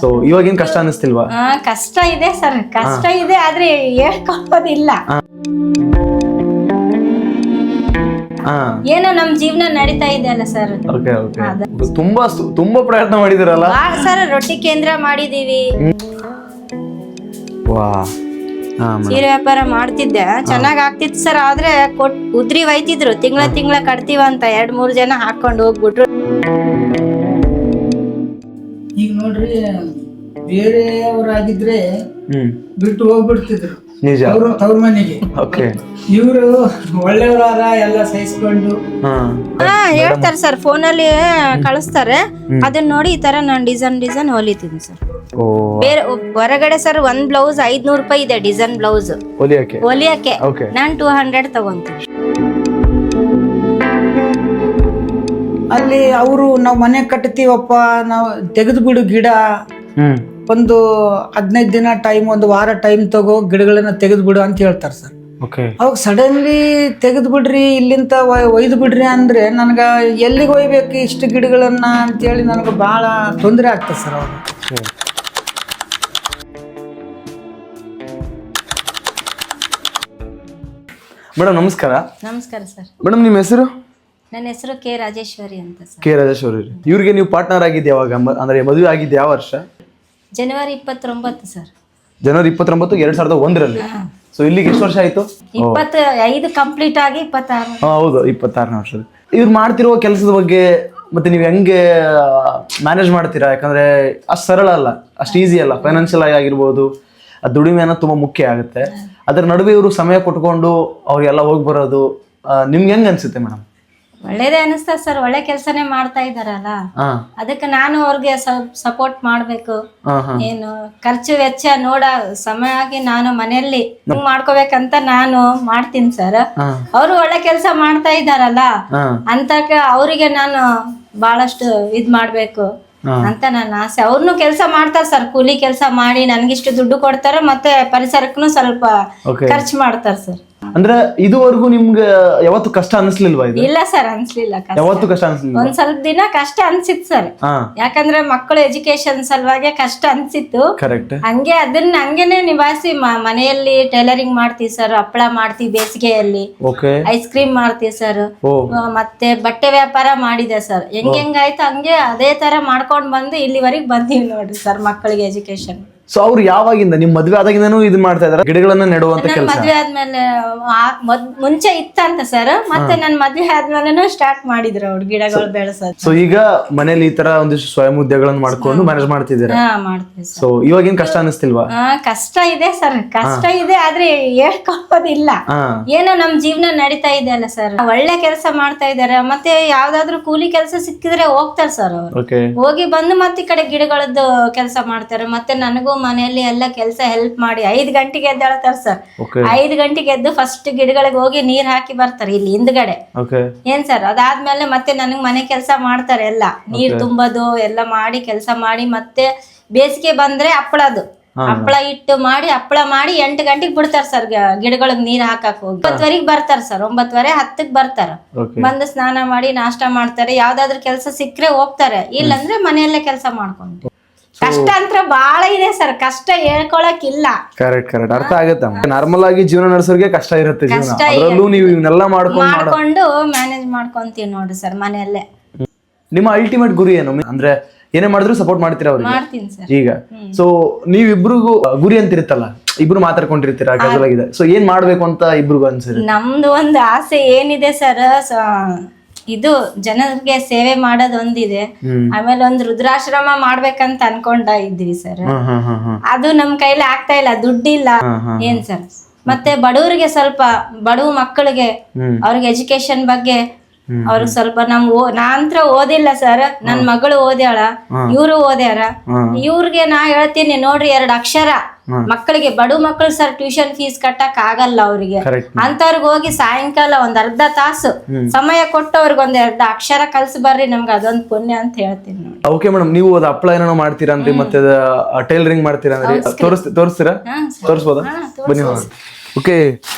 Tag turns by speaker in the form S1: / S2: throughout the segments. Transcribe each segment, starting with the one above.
S1: So ಇವಾಗೇನ್ ಕಷ್ಟ ಅನಿಸ್ತಿಲ್ವಾ?
S2: ಕಷ್ಟ ಇದೆ ಸರ್, ಕಷ್ಟ ಇದೆ, ಆದ್ರೆ ಹೇಳ್ಕೊಳ್ಳೋದಿಲ್ಲ. ಏನೋ ನಮ್ ಜೀವನ ನಡೀತಾ ಇದೆ ಅಲ್ಲ ಸರ್.
S1: ತುಂಬಾ ಪ್ರಯತ್ನ ಮಾಡಿದಿರಲ್ಲ
S2: ಸರ್. ರೊಟ್ಟಿ ಕೇಂದ್ರ ಮಾಡಿದೀವಿ, ಸೀರೆ ವ್ಯಾಪಾರ ಮಾಡ್ತಿದ್ದೆ, ಚೆನ್ನಾಗ್ ಆಗ್ತಿತ್ತು ಸರ್. ಆದ್ರೆ ಉದ್ರಿ ಒಯ್ತಿದ್ರು, ತಿಂಗಳ ಕಟ್ತೀವಂತ 2-3 ಜನ ಹಾಕೊಂಡು ಹೋಗ್ಬಿಟ್ರು.
S3: ಈಗ ನೋಡ್ರಿ, ಬೇರೆಯವರಾಗಿದ್ರೆ ಬಿಟ್ಟು ಹೋಗ್ಬಿಡ್ತಿದ್ರು ಅವ್ರ ಮನೆಗೆ. ಇವರು ಒಳ್ಳೆಯವರಾರ ಎಲ್ಲ ಸಹಿಸ್ಕೊಂಡು
S2: ಹೇಳ್ತಾರೆ ಸರ್, ಫೋನಲ್ಲಿ ಕಳಿಸ್ತಾರೆ. ಅದನ್ನ ನೋಡಿ ಈ ತರ ನಾನು ಡಿಸೈನ್ ಹೊಲಿತೀನಿ ಸರ್. ಬೇರೆ ಹೊರಗಡೆ ಸರ್ ಒಂದ್ ಬ್ಲೌಸ್ 500 ರೂಪಾಯಿ ಇದೆ, ಡಿಸೈನ್ ಬ್ಲೌಸ್ ಹೊಲಿಯಕ್ಕೆ. ನಾನ್ 200 ತಗೊಂತೀನಿ.
S3: ಅಲ್ಲಿ ಅವರು ನಾವ್ ಮನೆ ಕಟ್ತೀವಪ್ಪ, ನಾವ್ ತೆಗೆದು ಬಿಡು ಗಿಡ, ಒಂದು 15 ದಿನ ಟೈಮ್, ಒಂದು ವಾರ ಟೈಮ್ ತಗೋ, ಗಿಡಗಳನ್ನ ತೆಗೆದು ಬಿಡು ಅಂತ ಹೇಳ್ತಾರೆ ಸರ್. ಅವಾಗ ಸಡನ್ಲಿ ತೆಗೆದು ಬಿಡ್ರಿ, ಇಲ್ಲಿಂದ ಒಯ್ದು ಬಿಡ್ರಿ ಅಂದ್ರೆ ನನ್ಗ ಎಲ್ಲಿಗೆ ಒಯ್ಬೇಕು ಇಷ್ಟು ಗಿಡಗಳನ್ನ ಅಂತೇಳಿ ನನಗೆ ಬಹಳ ತೊಂದರೆ ಆಗ್ತದೆ ಸರ್. ಅವಾಗ
S1: ಮೇಡಮ್ ನಮಸ್ಕಾರ.
S2: ನಮಸ್ಕಾರ ಸರ್.
S1: ಮೇಡಮ್ ನಿಮ್ಮ ಹೆಸರು?
S2: ನನ್ನ ಹೆಸರು ಕೆ ರಾಜೇಶ್ವರಿ ಅಂತ ಸರ್.
S1: ಕೆ ರಾಜೇಶ್ವರಿ. ಇವ್ರಿಗೆ ನೀವು ಪಾರ್ಟ್ನರ್ ಆಗಿದ್ದು ಯಾವಾಗ, ಅಂದ್ರೆ ಮದುವೆ ಆಗಿದ್ದು ಯಾವ ವರ್ಷ?
S2: ಜನವರಿ 29 ಸರ್.
S1: ಜನವರಿ 29, 2001ರಲ್ಲಿ. ಸೊ ಇಲ್ಲಿಗೆ ಎಷ್ಟು ವರ್ಷ ಆಯ್ತು?
S2: 25 ಕಂಪ್ಲೀಟ್ ಆಗಿ 26.
S1: ಹೌದು, 26ನೇ ವರ್ಷದ. ಇವ್ರು ಮಾಡ್ತಿರುವ ಕೆಲಸದ ಬಗ್ಗೆ ಮತ್ತೆ ನೀವು ಹೆಂಗೆ ಮ್ಯಾನೇಜ್ ಮಾಡ್ತೀರಾ? ಯಾಕಂದ್ರೆ ಅಷ್ಟು ಸರಳ ಅಲ್ಲ, ಅಷ್ಟು ಈಸಿ ಅಲ್ಲ. ಫೈನಾನ್ಷಿಯಲ್ ಆಗಿ ಆಗಿರ್ಬೋದು, ಆ ದುಡಿಮೆ ಅನ್ನೋದು ತುಂಬಾ ಮುಖ್ಯ ಆಗುತ್ತೆ. ಅದರ ನಡುವೆ ಇವರು ಸಮಯ ಕೊಟ್ಕೊಂಡು ಅವ್ರಿಗೆಲ್ಲ ಹೋಗಿ ಬರೋದು ನಿಮ್ಗೆ ಹೆಂಗ್ ಅನ್ಸುತ್ತೆ ಮೇಡಮ್?
S2: ಒಳ್ಳೇದೇ ಅನಿಸ್ತದೆ ಸರ್, ಒಳ್ಳೆ ಕೆಲ್ಸನೇ ಮಾಡ್ತಾ ಇದಾರಲ್ಲ, ಅದಕ್ಕೆ ನಾನು ಅವ್ರಿಗೆ ಸಪೋರ್ಟ್ ಮಾಡ್ಬೇಕು. ಏನು ಖರ್ಚು ವೆಚ್ಚ ನೋಡ ಸಮಯ ಆಗಿ ನಾನು ಮನೆಯಲ್ಲಿ ಮಾಡ್ಕೋಬೇಕಂತ ನಾನು ಮಾಡ್ತೀನಿ ಸರ್. ಅವರು ಒಳ್ಳೆ ಕೆಲ್ಸ ಮಾಡ್ತಾ ಇದಾರಲ್ಲ ಅಂತ ಅವರಿಗೆ ನಾನು ಬಹಳಷ್ಟು ಇದ್ ಮಾಡ್ಬೇಕು ಅಂತ ನನ್ನ ಆಸೆ. ಅವ್ರನ್ನು ಕೆಲಸ ಮಾಡ್ತಾರ ಸರ್, ಕೂಲಿ ಕೆಲಸ ಮಾಡಿ ನನ್ಗಿಷ್ಟು ದುಡ್ಡು ಕೊಡ್ತಾರ, ಮತ್ತೆ ಪರಿಸರಕ್ಕೂ ಸ್ವಲ್ಪ ಖರ್ಚು ಮಾಡ್ತಾರ ಸರ್.
S1: ಅಂದ್ರೆ ಇದುವರೆಗೂ ನಿಮ್ಗೆ ಯಾವತ್ತು ಕಷ್ಟ ಅನ್ಸ್ಲಿಲ್ವಾ?
S2: ಇಲ್ಲ ಸರ್, ಅನ್ಸ್ಲಿಲ್ಲ.
S1: ಯಾವತ್ತು ಕಷ್ಟ ಅನ್ಸ್ಲಿಲ್ಲ?
S2: ಒಂದ್ ಸ್ವಲ್ಪ ದಿನ ಕಷ್ಟ ಅನ್ಸಿತ್ತು ಸರ್, ಯಾಕಂದ್ರೆ ಮಕ್ಕಳು ಎಜುಕೇಶನ್ ಸಲುವಾಗಿ ಕಷ್ಟ ಅನ್ಸಿತ್ತು. ಹಂಗೆ ಅದನ್ನ ಹಂಗೇನೆ ನಿಭಾಯಿಸಿ ಮನೆಯಲ್ಲಿ ಟೈಲರಿಂಗ್ ಮಾಡ್ತೀವಿ ಸರ್, ಹಪ್ಪಳ ಮಾಡ್ತೀವಿ ಬೇಸಿಗೆಯಲ್ಲಿ, ಐಸ್ ಕ್ರೀಮ್ ಮಾಡ್ತೀವಿ ಸರ್, ಮತ್ತೆ ಬಟ್ಟೆ ವ್ಯಾಪಾರ ಮಾಡಿದೆ ಸರ್. ಹೆಂಗಾಯ್ತು ಹಂಗೆ ಅದೇ ತರ ಮಾಡ್ಕೊಂಡ್ ಬಂದು ಇಲ್ಲಿವರೆಗೆ ಬಂದೀವಿ ನೋಡ್ರಿ ಸರ್, ಮಕ್ಕಳಿಗೆ ಎಜುಕೇಶನ್.
S1: ಸೊ ಅವ್ರು ಯಾವಾಗಿಂದ, ನಿಮ್ ಮದ್ವೆ ಆದಾಗಿಂದನೂ ಇದು ಮಾಡ್ತಾ ಇದಾರೆ, ಗಿಡಗಳನ್ನ ನೆಡುವಂತ ಕೆಲಸ?
S2: ಮದ್ವೆ ಆದ್ಮೇಲೆ ಮುಂಚೆ ಇತ್ತಂತ ಸರ್, ಮತ್ತೆ ನನ್ ಮದ್ವೆ ಆದ್ಮೇಲೆ ಸ್ಟಾರ್ಟ್ ಮಾಡಿದ್ರು ಅವ್ರು ಗಿಡಗಳು ಬೆಳೆಸೋದು.
S1: ಸೊ ಈಗ ಮನೇಲಿ ಈ ತರ ಒಂದಿಷ್ಟು ಸ್ವಯಂ ಉದ್ಯೋಗಗಳನ್ನ ಮಾಡ್ಕೊಂಡು ಮ್ಯಾನೇಜ್ ಮಾಡ್ತಿದ್ದೀರಾ?
S2: ಮಾಡ್ತೀವಿ.
S1: ಸೊ ಇವಾಗೇನ್ ಕಷ್ಟ ಅನಿಸ್ತಿಲ್ವಾ?
S2: ಕಷ್ಟ ಇದೆ ಸರ್, ಕಷ್ಟ ಇದೆ, ಆದ್ರೆ ಹೇಳ್ಕೊಳ್ಳೋದಿಲ್ಲ. ಏನೋ ನಮ್ ಜೀವನ ನಡೀತಾ ಇದೆ ಅಲ್ಲ ಸರ್. ಒಳ್ಳೆ ಕೆಲಸ ಮಾಡ್ತಾ ಇದಾರೆ, ಮತ್ತೆ ಯಾವ್ದಾದ್ರು ಕೂಲಿ ಕೆಲಸ ಸಿಕ್ಕಿದ್ರೆ ಹೋಗ್ತಾರೆ ಸರ್ ಅವರು. ಹೋಗಿ ಬಂದು ಮತ್ತೆ ಈ ಕಡೆ ಗಿಡಗಳದ್ದು ಕೆಲಸ ಮಾಡ್ತಾರೆ. ಮತ್ತೆ ನನಗೂ ಮನೆಯಲ್ಲಿ ಎಲ್ಲ ಕೆಲಸ ಹೆಲ್ಪ್ ಮಾಡಿ 5 ಗಂಟೆಗೆ ಎದ್ದೇಳ್ತಾರ ಸರ್. 5 ಗಂಟೆಗೆ ಎದ್ದು ಫಸ್ಟ್ ಗಿಡಗಳಿಗೆ ಹೋಗಿ ನೀರ್ ಹಾಕಿ ಬರ್ತಾರೆ ಇಲ್ಲಿ ಹಿಂದ್ಗಡೆ. ಏನ್ ಸರ್, ಅದಾದ್ಮೇಲೆ ಮತ್ತೆ ನನಗ್ ಮನೆ ಕೆಲಸ ಮಾಡ್ತಾರೆ, ಎಲ್ಲ ನೀರ್ ತುಂಬೋದು ಎಲ್ಲ ಮಾಡಿ ಕೆಲಸ ಮಾಡಿ, ಮತ್ತೆ ಬೇಸಿಗೆ ಬಂದ್ರೆ ಹಪ್ಪಳ ಇಟ್ಟು ಮಾಡಿ ಹಪ್ಪಳ ಮಾಡಿ 8 ಗಂಟೆಗೆ ಬಿಡ್ತಾರ ಸರ್ ಗಿಡಗಳಿಗೆ ನೀರ್ ಹಾಕಕ್ ಹೋಗಿ. 9:00 ಬರ್ತಾರ ಸರ್, 9:30, 10ಕ್ಕೆ ಬರ್ತಾರ. ಬಂದು ಸ್ನಾನ ಮಾಡಿ ನಾಷ್ಟ ಮಾಡ್ತಾರೆ, ಯಾವ್ದಾದ್ರು ಕೆಲಸ ಸಿಕ್ಕರೆ ಹೋಗ್ತಾರೆ, ಇಲ್ಲಂದ್ರೆ ಮನೆಯಲ್ಲೇ ಕೆಲಸ ಮಾಡ್ಕೊಂಡು. ಕಷ್ಟ ಅಂತ ಬಾಳ ಇದೆ ಸರ್, ಕಷ್ಟ ಹೇಳ್ಕೊಳಕ್ ಇಲ್ಲ.
S1: ಕರೆಕ್ಟ್ ಅರ್ಥ ಆಗುತ್ತೆ. ನಾರ್ಮಲ್ ಆಗಿ ಜೀವನ ನಡೆಸೋರಿಗೆ ಕಷ್ಟ ಇರುತ್ತೆ, ಅದರಲ್ಲೂ ನೀವು ಇವನ್ನೆಲ್ಲ ಮಾಡ್ಕೊಂಡು
S2: ಮ್ಯಾನೇಜ್ ಮಾಡ್ಕೊಂತೀವಿ ನೋಡ್ರಿ ಸರ್ ಮನೆಯಲ್ಲೇ.
S1: ನಿಮ್ಮ ಅಲ್ಟಿಮೇಟ್ ಗುರಿ ಏನು? ಅಂದ್ರೆ ಏನೇ ಮಾಡಿದ್ರು ಸಪೋರ್ಟ್ ಮಾಡ್ತೀರಾ ಅವ್ರಿಗೆ?
S2: ಮಾಡ್ತೀನಿ ಸರ್.
S1: ಈಗ ಸೊ ನೀವಿಬ್ರಿಗೂ ಗುರಿ ಅಂತ ಇರುತ್ತಲ್ಲ, ಇಬ್ರು ಮಾತಾಡ್ಕೊಂಡಿರ್ತೀರಾ ಕ್ಯಾಶುವಲ್ ಆಗಿದೆ. ಸೊ ಏನ್ ಮಾಡ್ಬೇಕು ಅಂತ ಇಬ್ರಿಗೂ ಅನ್ಸಿರಿ?
S2: ನಮ್ದು ಒಂದು ಆಸೆ ಏನಿದೆ ಸರ್, ಇದು ಜನರಿಗೆ ಸೇವೆ ಮಾಡೋದ್ ಒಂದಿದೆ. ಆಮೇಲೆ ಒಂದು ರುದ್ರಾಶ್ರಮ ಮಾಡ್ಬೇಕಂತ ಅನ್ಕೊಂಡ ಇದ್ವಿ ಸರ್. ಅದು ನಮ್ ಕೈಲಿ ಆಗ್ತಾ ಇಲ್ಲ, ದುಡ್ಡಿಲ್ಲ ಏನ್ ಸರ್. ಮತ್ತೆ ಬಡವರಿಗೆ ಸ್ವಲ್ಪ, ಬಡವ ಮಕ್ಕಳಿಗೆ ಅವ್ರಿಗೆ ಎಜುಕೇಶನ್ ಬಗ್ಗೆ ಅವ್ರಿಗೆ ಸ್ವಲ್ಪ ನಾನಂತ್ರ ಓದಿಲ್ಲ ಸರ್, ನನ್ ಮಗಳು ಓದ್ಯಾಳ, ಇವ್ರು ಓದ್ಯಾರ. ಇವ್ರಿಗೆ ನಾ ಹೇಳ್ತೀನಿ ನೋಡ್ರಿ, 2 ಅಕ್ಷರ ಮಕ್ಕಳಿಗೆ, ಬಡ ಮಕ್ಕಳು ಸರ್ ಟ್ಯೂಷನ್ ಫೀಸ್ ಕಟ್ಟಕ್ ಆಗಲ್ಲ ಅವ್ರಿಗೆ. ಅಂತವ್ರಿಗೆ ಹೋಗಿ ಸಾಯಂಕಾಲ ಒಂದ್ ಅರ್ಧ ತಾಸು ಸಮಯ ಕೊಟ್ಟು ಅವ್ರಿಗೆ 2 ಅಕ್ಷರ ಕಲ್ಸಿ ಬರ್ರಿ, ನಮ್ಗೆ ಅದೊಂದ್ ಪುಣ್ಯ ಅಂತ ಹೇಳ್ತೀನಿ ನೋಡಿ.
S1: ಓಕೆ ಮೇಡಮ್, ನೀವು ಅದು ಹಪ್ಪಳ ಏನೋ ಮಾಡ್ತೀರಾ ಅಂದ್ರೆ, ಮತ್ತೆ ಟೈಲರಿಂಗ್ ಮಾಡ್ತೀರಾ ಅಂದ್ರೆ ತೋರಿಸ್ತೀರಾ? ತೋರಿಸ್ಬೋದಾ? ಬನ್ನಿ. ಓಕೆ,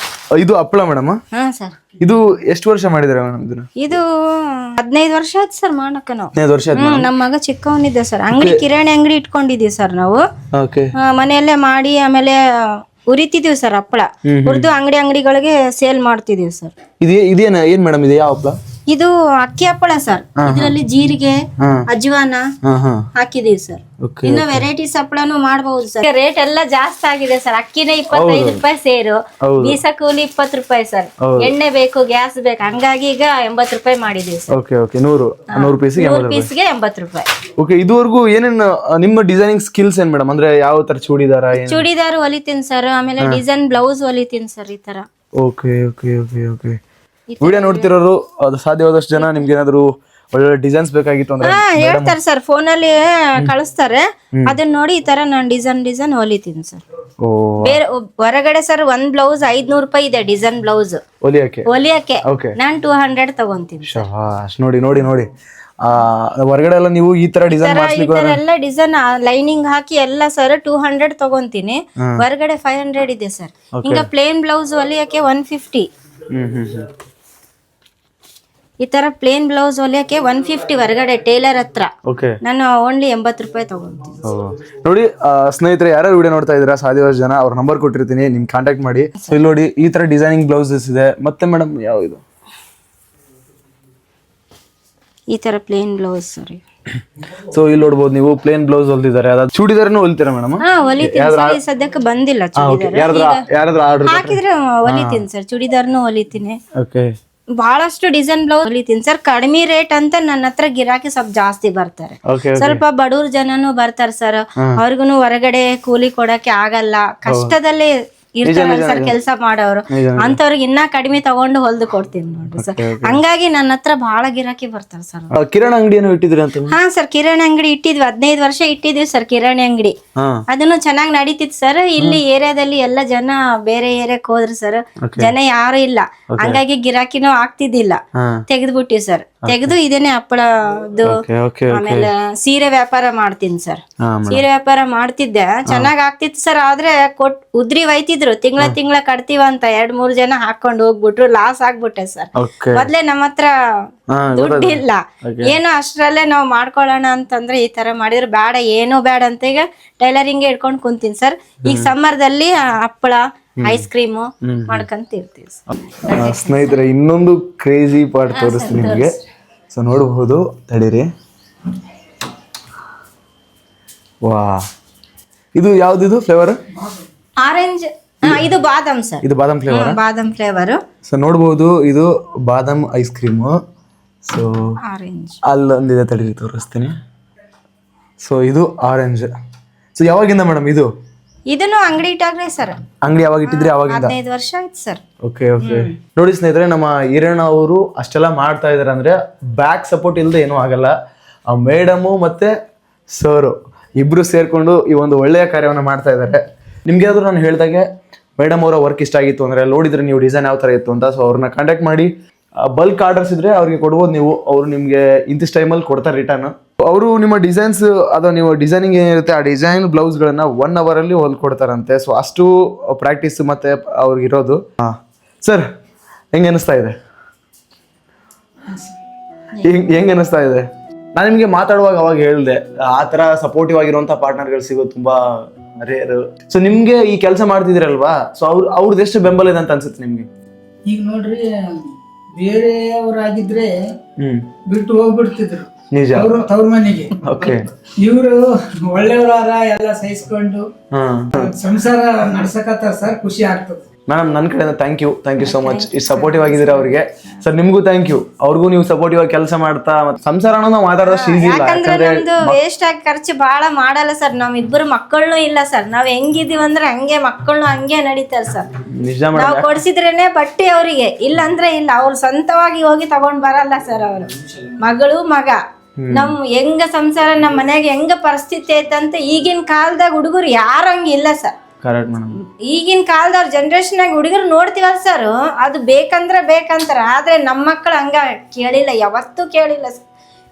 S1: ಇದು ಹಪ್ಪಳ ಮೇಡಮ್.
S2: ಸರ್.
S1: ಇದು ಎಷ್ಟು ವರ್ಷ ಮಾಡಿದಿರ ಮೇಡಮ್?
S2: ಇದು 15 ವರ್ಷ ಆಯ್ತು ಸರ್ ಮಾಡಕ ನಾವು.
S1: 15 ವರ್ಷ ಆಯ್ತು.
S2: ನಮ್ಮ ಮಗ ಚಿಕ್ಕವನಿದ್ದೆ ಸರ್. ಅಂಗಡಿ ಕಿರಾಣಿ ಅಂಗಡಿ ಇಟ್ಕೊಂಡಿದೀವಿ ಸರ್ ನಾವು.
S1: ಓಕೆ.
S2: ಮನೆಯಲ್ಲೇ ಮಾಡಿ ಆಮೇಲೆ ಉರಿತಿದೀವಿ ಸರ್ ಹಪ್ಪಳ. ಹುರಿದು ಅಂಗಡಿಗಳಿಗೆ ಸೇಲ್ ಮಾಡ್ತಿದೀವಿ ಸರ್.
S1: ಏನ್ ಮೇಡಮ್ ಇದು ಯಾವ ಹಪ್ಪಳ?
S2: ಇದು ಅಕ್ಕಿ ಹಪ್ಪಳ ಸರ್. ಇದರಲ್ಲಿ ಜೀರಿಗೆ ಅಜ್ವಾನ ಹಾಕಿದೀವಿ ಸರ್. ಇನ್ನು ವೆರೈಟೀಸ್ ಹಪ್ಪಳನು ಮಾಡಬಹುದು ಸರ್. ರೇಟ್ ಎಲ್ಲ ಜಾಸ್ತಿ ಆಗಿದೆ ಸರ್. ಅಕ್ಕಿನೇ 25 ರೂಪಾಯಿ ಸೇರು, ಬೀಸ ಕೂಲಿ 20 ರೂಪಾಯಿ ಸರ್. ಎಣ್ಣೆ ಬೇಕು, ಗ್ಯಾಸ್ ಬೇಕು, ಹಂಗಾಗಿ ಈಗ 80 ರೂಪಾಯಿ ಮಾಡಿದೀವಿ ಸರ್.
S1: Okay okay. 100
S2: ಪೀಸ್ಗೆ 80 ರೂಪಾಯಿ.
S1: ಓಕೆ. ಇದುವರೆಗೂ ಏನೇನು ನಿಮ್ಮ ಡಿಸೈನಿಂಗ್ ಸ್ಕಿಲ್ಸ್ ಏನ್ ಮೇಡಮ್? ಅಂದ್ರೆ ಯಾವ ತರ
S2: ಚೂಡಿದಾರ್ ಹೊಲಿತೀನಿ ಸರ್. ಆಮೇಲೆ ಡಿಸೈನ್ ಬ್ಲೌಸ್ ಹೊಲಿತೀನಿ ಸರ್. ಈ ತರ.
S1: Okay okay okay okay. Video ನೋಡ್ತಿರೋರು ಅದು ಸಾಧ್ಯವಾದಷ್ಟು ಜನ ನಿಮ್ಗೆ ಏನಾದ್ರು ಒಳ್ಳೆ ಡಿಸೈನ್ಸ್ ಬೇಕಾಗಿತ್ತು ಅಂದ್ರೆ
S2: ಹೇಳ್ತಾರೆ ಸರ್. ಫೋನಲ್ಲಿ ಕಳಿಸ್ತಾರೆ. ಅದನ್ನ ನೋಡಿ ಈ ತರ ನಾನು ಡಿಸೈನ್ ಹೊಲಿತೀನಿ ಸರ್. ಬೇರೆ ಹೊರಗಡೆ ಸರ್ ಒಂದ್ ಬ್ಲೌಸ್ 500 ರೂಪಾಯಿ ಇದೆ. ಡಿಸೈನ್ ಬ್ಲೌಸ್ ಹೊಲಿಯಕ್ಕೆ ನಾನ್ 200 ತಗೊಂತೀನಿ.
S1: ನೋಡಿ ನೋಡಿ ನೋಡಿ. ಹೊರಗಡೆ ಎಲ್ಲ ನೀವು ಈ ತರ ಡಿಸೈನ್
S2: ಎಲ್ಲ ಡಿಸೈನ್ ಲೈನಿಂಗ್ ಹಾಕಿ ಎಲ್ಲ ಸರ್ 200 ತಗೊಂತೀನಿ. ಹೊರಗಡೆ 500 ಇದೆ ಸರ್. ಈಗ ಪ್ಲೇನ್ ಬ್ಲೌಸ್ ಹೊಲಿಯಕ್ಕೆ 150. ಈ ತರ ಪ್ಲೇನ್ ಬ್ಲೌಸ್ ಹೊಲಿಯಕ್ಕೆ 150 ಹೊರಗಡೆ ಟೇಲರ್ ಹತ್ರ. ನಾನು ಓನ್ಲಿ 80 ರೂಪಾಯಿ ತಗೊಂತೀನಿ.
S1: ನೋಡಿ ಸ್ನೇಹಿತರೆ, ಯಾರು ವಿಡಿಯೋ ನೋಡ್ತಾ ಇದ್ದೀರಾ ಸಾಧ್ಯವಾದ ಜನ ಅವ್ರ ನಂಬರ್ ಕೊಟ್ಟಿರ್ತೀನಿ, ನಿಮ್ ಕಾಂಟ್ಯಾಕ್ಟ್ ಮಾಡಿ. ಇಲ್ಲಿ ನೋಡಿ ಈ ತರ ಡಿಸೈನಿಂಗ್ ಬ್ಲೌಸಸ್ ಇದೆ. ಮತ್ತೆ ಮೇಡಮ್ ಯಾವ ಇದು?
S2: ಈ ತರ ಪ್ಲೇನ್ ಬ್ಲೌಸ್ ಸರಿ.
S1: ಸೊ ಇಲ್ಲಿ ನೋಡಬಹುದು ನೀವು ಪ್ಲೇನ್ ಬ್ಲೌಸ್ ಹೊಲ್ದಿದ್ದಾರೆ. ಅದಾದ ಚೂಡಿದಾರನು ಹೊಲ್ತೀರಾ ಮೇಡಮ್?
S2: ಹೊಲಿತೀನಿ. ಸದ್ಯಕ್ಕೆ ಬಂದಿಲ್ಲ ಚೂಡಿದಾರ್. ಹಾಕಿದ್ರೆ ಹೊಲಿತೀನಿ ಸರ್. ಚೂಡಿದಾರ್ನು ಹೊಲಿತೀನಿ. ಬಹಳಷ್ಟು ಡಿಸೈನ್ ಬ್ಲೌಸ್ ಹೊಲಿತೀನಿ ಸರ್. ಕಡಿಮೆ ರೇಟ್ ಅಂತ ನನ್ನ ಹತ್ರ ಗಿರಾಕಿ ಸ್ವಲ್ಪ ಜಾಸ್ತಿ ಬರ್ತಾರೆ. ಸ್ವಲ್ಪ ಬಡವ್ರ ಜನನು ಬರ್ತಾರೆ ಸರ್. ಅವ್ರಿಗೂ ಹೊರಗಡೆ ಕೂಲಿ ಕೊಡಕ್ಕೆ ಆಗಲ್ಲ, ಕಷ್ಟದಲ್ಲೇ ಇರ್ತಾರೆ ಸರ್ ಕೆಲಸ ಮಾಡೋರು. ಅಂತವ್ರಿಗೆ ಇನ್ನ ಕಡಿಮೆ ತಗೊಂಡು ಹೊಲ್ದು ಕೊಡ್ತೀನಿ ನೋಡ್ರಿ ಸರ್. ಹಂಗಾಗಿ ನನ್ನ ಹತ್ರ ಬಹಳ ಗಿರಾಕಿ ಬರ್ತಾರೆ ಸರ್.
S1: ಕಿರಾಣಿ ಅಂಗಡಿಯನ್ನು ಇಟ್ಟಿದ್ರಿ ಅಂತ?
S2: ಹಾ ಸರ್, ಕಿರಾಣಿ ಅಂಗಡಿ ಇಟ್ಟಿದ್ವಿ. 15 ವರ್ಷ ಇಟ್ಟಿದ್ವಿ ಸರ್ ಕಿರಾಣಿ ಅಂಗಡಿ. ಅದನ್ನು ಚೆನ್ನಾಗಿ ನಡೀತಿತ್ತು ಸರ್. ಇಲ್ಲಿ ಏರಿಯಾದಲ್ಲಿ ಎಲ್ಲ ಜನ ಬೇರೆ ಏರಿಯಾಕ್ ಹೋದ್ರು ಸರ್. ಜನ ಯಾರು ಇಲ್ಲ, ಹಂಗಾಗಿ ಗಿರಾಕಿನೂ ಆಗ್ತಿದ್ದಿಲ್ಲ. ತೆಗೆದ್ಬಿಟ್ಟಿವಿ ಸರ್. ತೆಗೆದು ಇದೇನೆ ಹಪ್ಪಳದ್ದು. ಆಮೇಲೆ ಸೀರೆ ವ್ಯಾಪಾರ ಮಾಡ್ತೀನಿ ಸರ್. ಸೀರೆ ವ್ಯಾಪಾರ ಮಾಡ್ತಿದ್ದೆ, ಚೆನ್ನಾಗ್ ಆಗ್ತಿತ್ತು ಸರ್. ಆದ್ರೆ ಉದ್ರಿ ಒಯ್ತಿದ್ರು. ತಿಂಗಳ ಕಟ್ತೀವ ಅಂತ 2-3 ಜನ ಹಾಕೊಂಡ್ ಹೋಗ್ಬಿಟ್ರು. ಲಾಸ್ ಆಗ್ಬಿಟ್ಟೆ ಸರ್. ಮೊದ್ಲೇ ನಮ್ಮ ಹತ್ರ ದುಡ್ಡಿಲ್ಲ, ಏನೋ ಅಷ್ಟ್ರಲ್ಲೇ ನಾವ್ ಮಾಡ್ಕೊಳ್ಳೋಣ ಅಂತಂದ್ರೆ ಈ ತರ ಮಾಡಿದ್ರೆ ಬೇಡ, ಏನೋ ಬೇಡ ಅಂತ ಈಗ ಟೈಲರಿಂಗ್ ಇಟ್ಕೊಂಡ್ ಕುಂತೀನಿ ಸರ್. ಈಗ ಸಮ್ಮರ್ದಲ್ಲಿ ಹಪ್ಪಳ, ಐಸ್ ಕ್ರೀಮು ಮಾಡ್ಕೊಂತ ಇರ್ತೀವಿ.
S1: ಸ್ನೇಹಿತರೆ, ಇನ್ನೊಂದು ಕ್ರೇಜಿ ಪಾರ್ಟ್ ತೋರಿಸ್ತೀನಿ ನಿಮಗೆ. ಸೊ ನೋಡಬಹುದು, ತಡೀರಿ. ವಾ, ಇದು ಯಾವ್ದು ಫ್ಲೇವರ್?
S2: ಆರೆಂಜ್. ಇದು ಬಾದಾಮ್ ಸರ್.
S1: ಇದು ಬಾದಾಮ್ ಫ್ಲೇವರ್.
S2: ಬಾದಾಮ್ ಫ್ಲೇವರ್.
S1: ಸೊ ನೋಡಬಹುದು, ಇದು ಬಾದಾಮ್ ಐಸ್ ಕ್ರೀಮು. ಸೊ
S2: ಆರೆಂಜ್
S1: ಅಲ್ಲೊಂದಿದೆ, ತಡೀರಿ ತೋರಿಸ್ತೀನಿ. ಸೊ ಇದು ಆರೆಂಜ್. ಸೊ ಯಾವಾಗಿಂದ ಮೇಡಮ್ ಇದು?
S2: ಇದನ್ನು ಅಂಗಡಿ ಇಟ್ಟಾಗ್ರೆ ಸರ್.
S1: ಅಂಗಡಿ ಯಾವಾಗ ಇಟ್ಟಿದ್ರಿ? ಅವಾಗಿಂದ
S2: 15 ವರ್ಷ ಆಯ್ತು ಸರ್.
S1: Okay okay. ನೋಡಿ ಸ್ನೇಹಿತರೆ, ನಮ್ಮ ಈರಣ್ಣ ಅವರು ಅಷ್ಟೆಲ್ಲ ಮಾಡ್ತಾ ಇದಾರೆ ಅಂದ್ರೆ ಬ್ಯಾಕ್ ಸಪೋರ್ಟ್ ಇಲ್ಲದೆ ಏನೂ ಆಗಲ್ಲ. ಆ ಮೇಡಮು ಮತ್ತೆ ಸರು ಇಬ್ರು ಸೇರ್ಕೊಂಡು ಈ ಒಂದು ಒಳ್ಳೆಯ ಕಾರ್ಯವನ್ನು ಮಾಡ್ತಾ ಇದ್ದಾರೆ. ನಿಮ್ಗೆ ಆದ್ರೂ ನಾನು ಹೇಳ್ದಾಗೆ ಮೇಡಮ್ ಅವರ ವರ್ಕ್ ಇಷ್ಟ ಆಗಿತ್ತು ಅಂದ್ರೆ ನೋಡಿದ್ರೆ ನೀವು ಡಿಸೈನ್ ಯಾವ ತರ ಇತ್ತು ಅಂತ. ಸೊ ಅವ್ರನ್ನ ಕಾಂಟ್ಯಾಕ್ಟ್ ಮಾಡಿ ಬಲ್ಕ್ ಆರ್ಡರ್ಸ್ ಇದ್ರೆ ಅವ್ರಿಗೆ ಕೊಡ್ಬೋದು ನೀವು. ಅವರು ನಿಮ್ಗೆ ಇಂತಿಷ್ಟು ಟೈಮಲ್ಲಿ ಕೊಡ್ತಾರೆ ರಿಟರ್ನ್. ಅವರು ನಿಮ್ಮ ಡಿಸೈನ್ಸ್ ಅಥವಾ ನೀವು ಡಿಸೈನಿಂಗ್ ಏನಿರುತ್ತೆ ಆ ಡಿಸೈನ್ ಬ್ಲೌಸ್ಗಳನ್ನ 1 hour ಅಲ್ಲಿ ಹೊಲ್ಕೊಡ್ತಾರಂತೆ. ಸೊ ಅಷ್ಟು ಪ್ರಾಕ್ಟೀಸ್ ಮತ್ತೆ ಅವ್ರಿಗೆ ಇರೋದು. ಸರ್, ಹೆಂಗೆ ಅನಿಸ್ತಾ ಇದೆ? ಹೆಂಗೆ ಅನಿಸ್ತಾ ಇದೆ? ನಾನು ನಿಮಗೆ ಮಾತಾಡುವಾಗ ಅವಾಗ ಹೇಳಿದೆ, ಆ ಥರ ಸಪೋರ್ಟಿವ್ ಆಗಿರುವಂಥ ಪಾರ್ಟ್ನರ್ಗಳು ಸಿಗೋದು ತುಂಬಾ ರೇರ್. ಸೊ ನಿಮ್ಗೆ ಈ ಕೆಲಸ ಮಾಡ್ತಿದ್ದೀರಲ್ವಾ, ಸೊ ಅವ್ರದ್ದು ಎಷ್ಟು ಬೆಂಬಲ ಇದೆ ಅಂತ ಅನ್ಸುತ್ತೆ ನಿಮ್ಗೆ?
S3: ಈಗ ನೋಡ್ರಿ, ಬೇರೆಯವರಾಗಿದ್ರೆ ಬಿಟ್ಟು ಹೋಗ್ಬಿಡ್ತಿದ್ರು
S1: ನಿಜ
S3: ತವ್ರ ಮನೆಗೆ. ಇವರು ಒಳ್ಳೆಯವರಾರ ಎಲ್ಲ ಸಹಿಸ್ಕೊಂಡು ಸಂಸಾರ ನಡ್ಸಕತ್ತಾರ ಸರ್. ಖುಷಿ ಆಗ್ತದೆ.
S1: ಮೇಡಮ್, ನನ್ನ ಕಡೆಯಿಂದ ಥ್ಯಾಂಕ್ ಯು ಸೋ ಮಚ್. ಇಷ್ಟು ಸಪೋರ್ಟಿವ್ ಆಗಿದ್ದೀರಾ ಅವ್ರಿಗೆ. ಸರ್ ನಿಮ್ಗೂ ಥ್ಯಾಂಕ್ ಯು. ಅವ್ರಿಗೂ ನೀವು ಸಪೋರ್ಟಿವ್ ಆಗಿ ಕೆಲಸ ಮಾಡ್ತಾ ಸಂಸಾರ ನಾವು ಮಾತಾಡೋಷ್ಟು ಈಸಿ ಇಲ್ಲ.
S2: ಯಾಕಂದ್ರೆ ನಮ್ದು ವೇಸ್ಟ್ ಆಗಿ ಖರ್ಚು ಬಹಳ ಮಾಡಲ್ಲ ಸರ್. ನಮ್ ಇಬ್ಬರು ಮಕ್ಕಳನ್ನು ಇಲ್ಲ ಸರ್. ನಾವ್ ಹೆಂಗಿದೀವಿ ಅಂದ್ರೆ ಹಂಗೆ ಮಕ್ಕಳನ್ನು ಹಂಗೆ ನಡೀತಾರೆ ಸರ್.
S1: ನಿಜ.
S2: ನಾವ್ ಕೊಡ್ಸಿದ್ರೇನೆ ಬಟ್ಟೆ ಅವರಿಗೆ, ಇಲ್ಲ ಅಂದ್ರೆ ಇಲ್ಲ. ಅವ್ರು ಸ್ವಂತವಾಗಿ ಹೋಗಿ ತಗೊಂಡ್ ಬರಲ್ಲ ಸರ್. ಅವರು ಮಗಳು ಮಗ ನಮ್ ಹೆಂಗ ಸಂಸಾರ, ನಮ್ ಮನ್ಯಾಗ ಹೆಂಗ ಪರಿಸ್ಥಿತಿ ಐತಂತ ಈಗಿನ ಕಾಲದಾಗ ಹುಡುಗರು ಯಾರು ಹಂಗಿಲ್ಲ ಸರ್. ಈಗಿನ ಕಾಲದವ್ರ ಜನರೇಷನ್ ಆಗಿ ಹುಡುಗರು ನೋಡ್ತೀವಲ್ಲ ಸರ್, ಅದು ಬೇಕಂದ್ರೆ ಬೇಕಂತಾರ. ಆದ್ರೆ ನಮ್ಮ ಮಕ್ಕಳು ಹಂಗ ಕೇಳಿಲ್ಲ, ಯಾವತ್ತೂ ಕೇಳಿಲ್ಲ.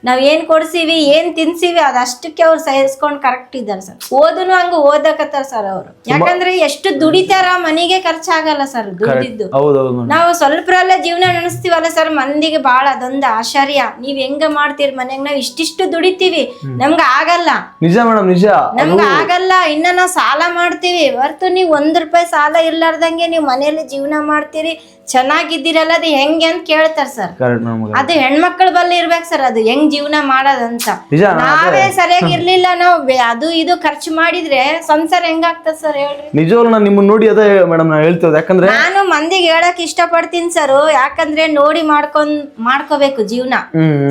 S2: ನಾವ್ ಏನ್ ಕೊಡ್ಸಿವಿ ಏನ್ ತಿನ್ಸಿವಿ ಅದಷ್ಟಕ್ಕೆ ಅವ್ರು ಸಹಿಸ್ಕೊಂಡ್ ಕರೆಕ್ಟ್ ಇದ್ದಾರೆ ಸರ್. ಓದುನು ಹಂಗ ಓದಕತ್ತಾರ ಸರ್ ಅವ್ರು. ಯಾಕಂದ್ರೆ ಎಷ್ಟು ದುಡಿತಾರ ಮನೆಗೆ ಖರ್ಚಾಗಲ್ಲ ಸರ್ ದುಡಿದಿದ್ದು. ನಾವು ಸ್ವಲ್ಪರಲ್ಲೇ ಜೀವನ ನಡೆಸ್ತೀವಲ್ಲ ಸರ್, ಮಂದಿಗೆ ಬಾಳ ಅದೊಂದು ಆಶ್ಚರ್ಯ. ನೀವ್ ಹೆಂಗ ಮಾಡ್ತೀರಿ ಮನೆಗ್, ನಾವ್ ಇಷ್ಟಿಷ್ಟು ದುಡಿತೀವಿ ನಮ್ಗ ಆಗಲ್ಲ.
S1: ನಿಜ ಮೇಡಮ್, ನಿಜ
S2: ನಮ್ಗ ಆಗಲ್ಲ. ಇನ್ನ ನಾವ್ ಸಾಲ ಮಾಡ್ತೀವಿ ಹೊರ್ತು ನೀವ್ ₹1 ಸಾಲ ಇರ್ಲಾರ್ದಂಗೆ ನೀವ್ ಮನೇಲಿ ಜೀವನ ಮಾಡ್ತೀರಿ, ಚೆನ್ನಾಗಿದ್ದೀರಲ್ಲ, ಅದು ಹೆಂಗೆ ಅಂತ ಕೇಳ್ತಾರ ಸರ್. ಅದು ಹೆಣ್ಮಕ್ಳ ಬಲ್ಲಿ ಇರ್ಬೇಕು ಸರ್, ಅದು ಹೆಂಗ್ ಜೀವನ ಮಾಡೋದಂತ. ನಾವೇ ಸರಿಯಾಗಿ ಇರ್ಲಿಲ್ಲ, ನಾವು ಅದು ಇದು ಖರ್ಚು ಮಾಡಿದ್ರೆ ಸಂಸಾರ ಹೆಂಗಾಗ್ತದ ಸರ್ ಹೇಳ್ರಿ.
S1: ನಿಜವಾಗ್ಲೂ ನಾನು ನಿಮ್ಮನ್ನ ನೋಡಿ ಅದೇ ಮೇಡಮ್ ನಾನು ಹೇಳ್ತಿರೋದು. ಯಾಕಂದ್ರೆ
S2: ನಾನು ಮಂದಿಗೆ ಹೇಳಕ್ ಇಷ್ಟ ಪಡ್ತೀನಿ ಸರ್, ಯಾಕಂದ್ರೆ ನೋಡಿ ಮಾಡ್ಕೋಬೇಕು ಜೀವನ.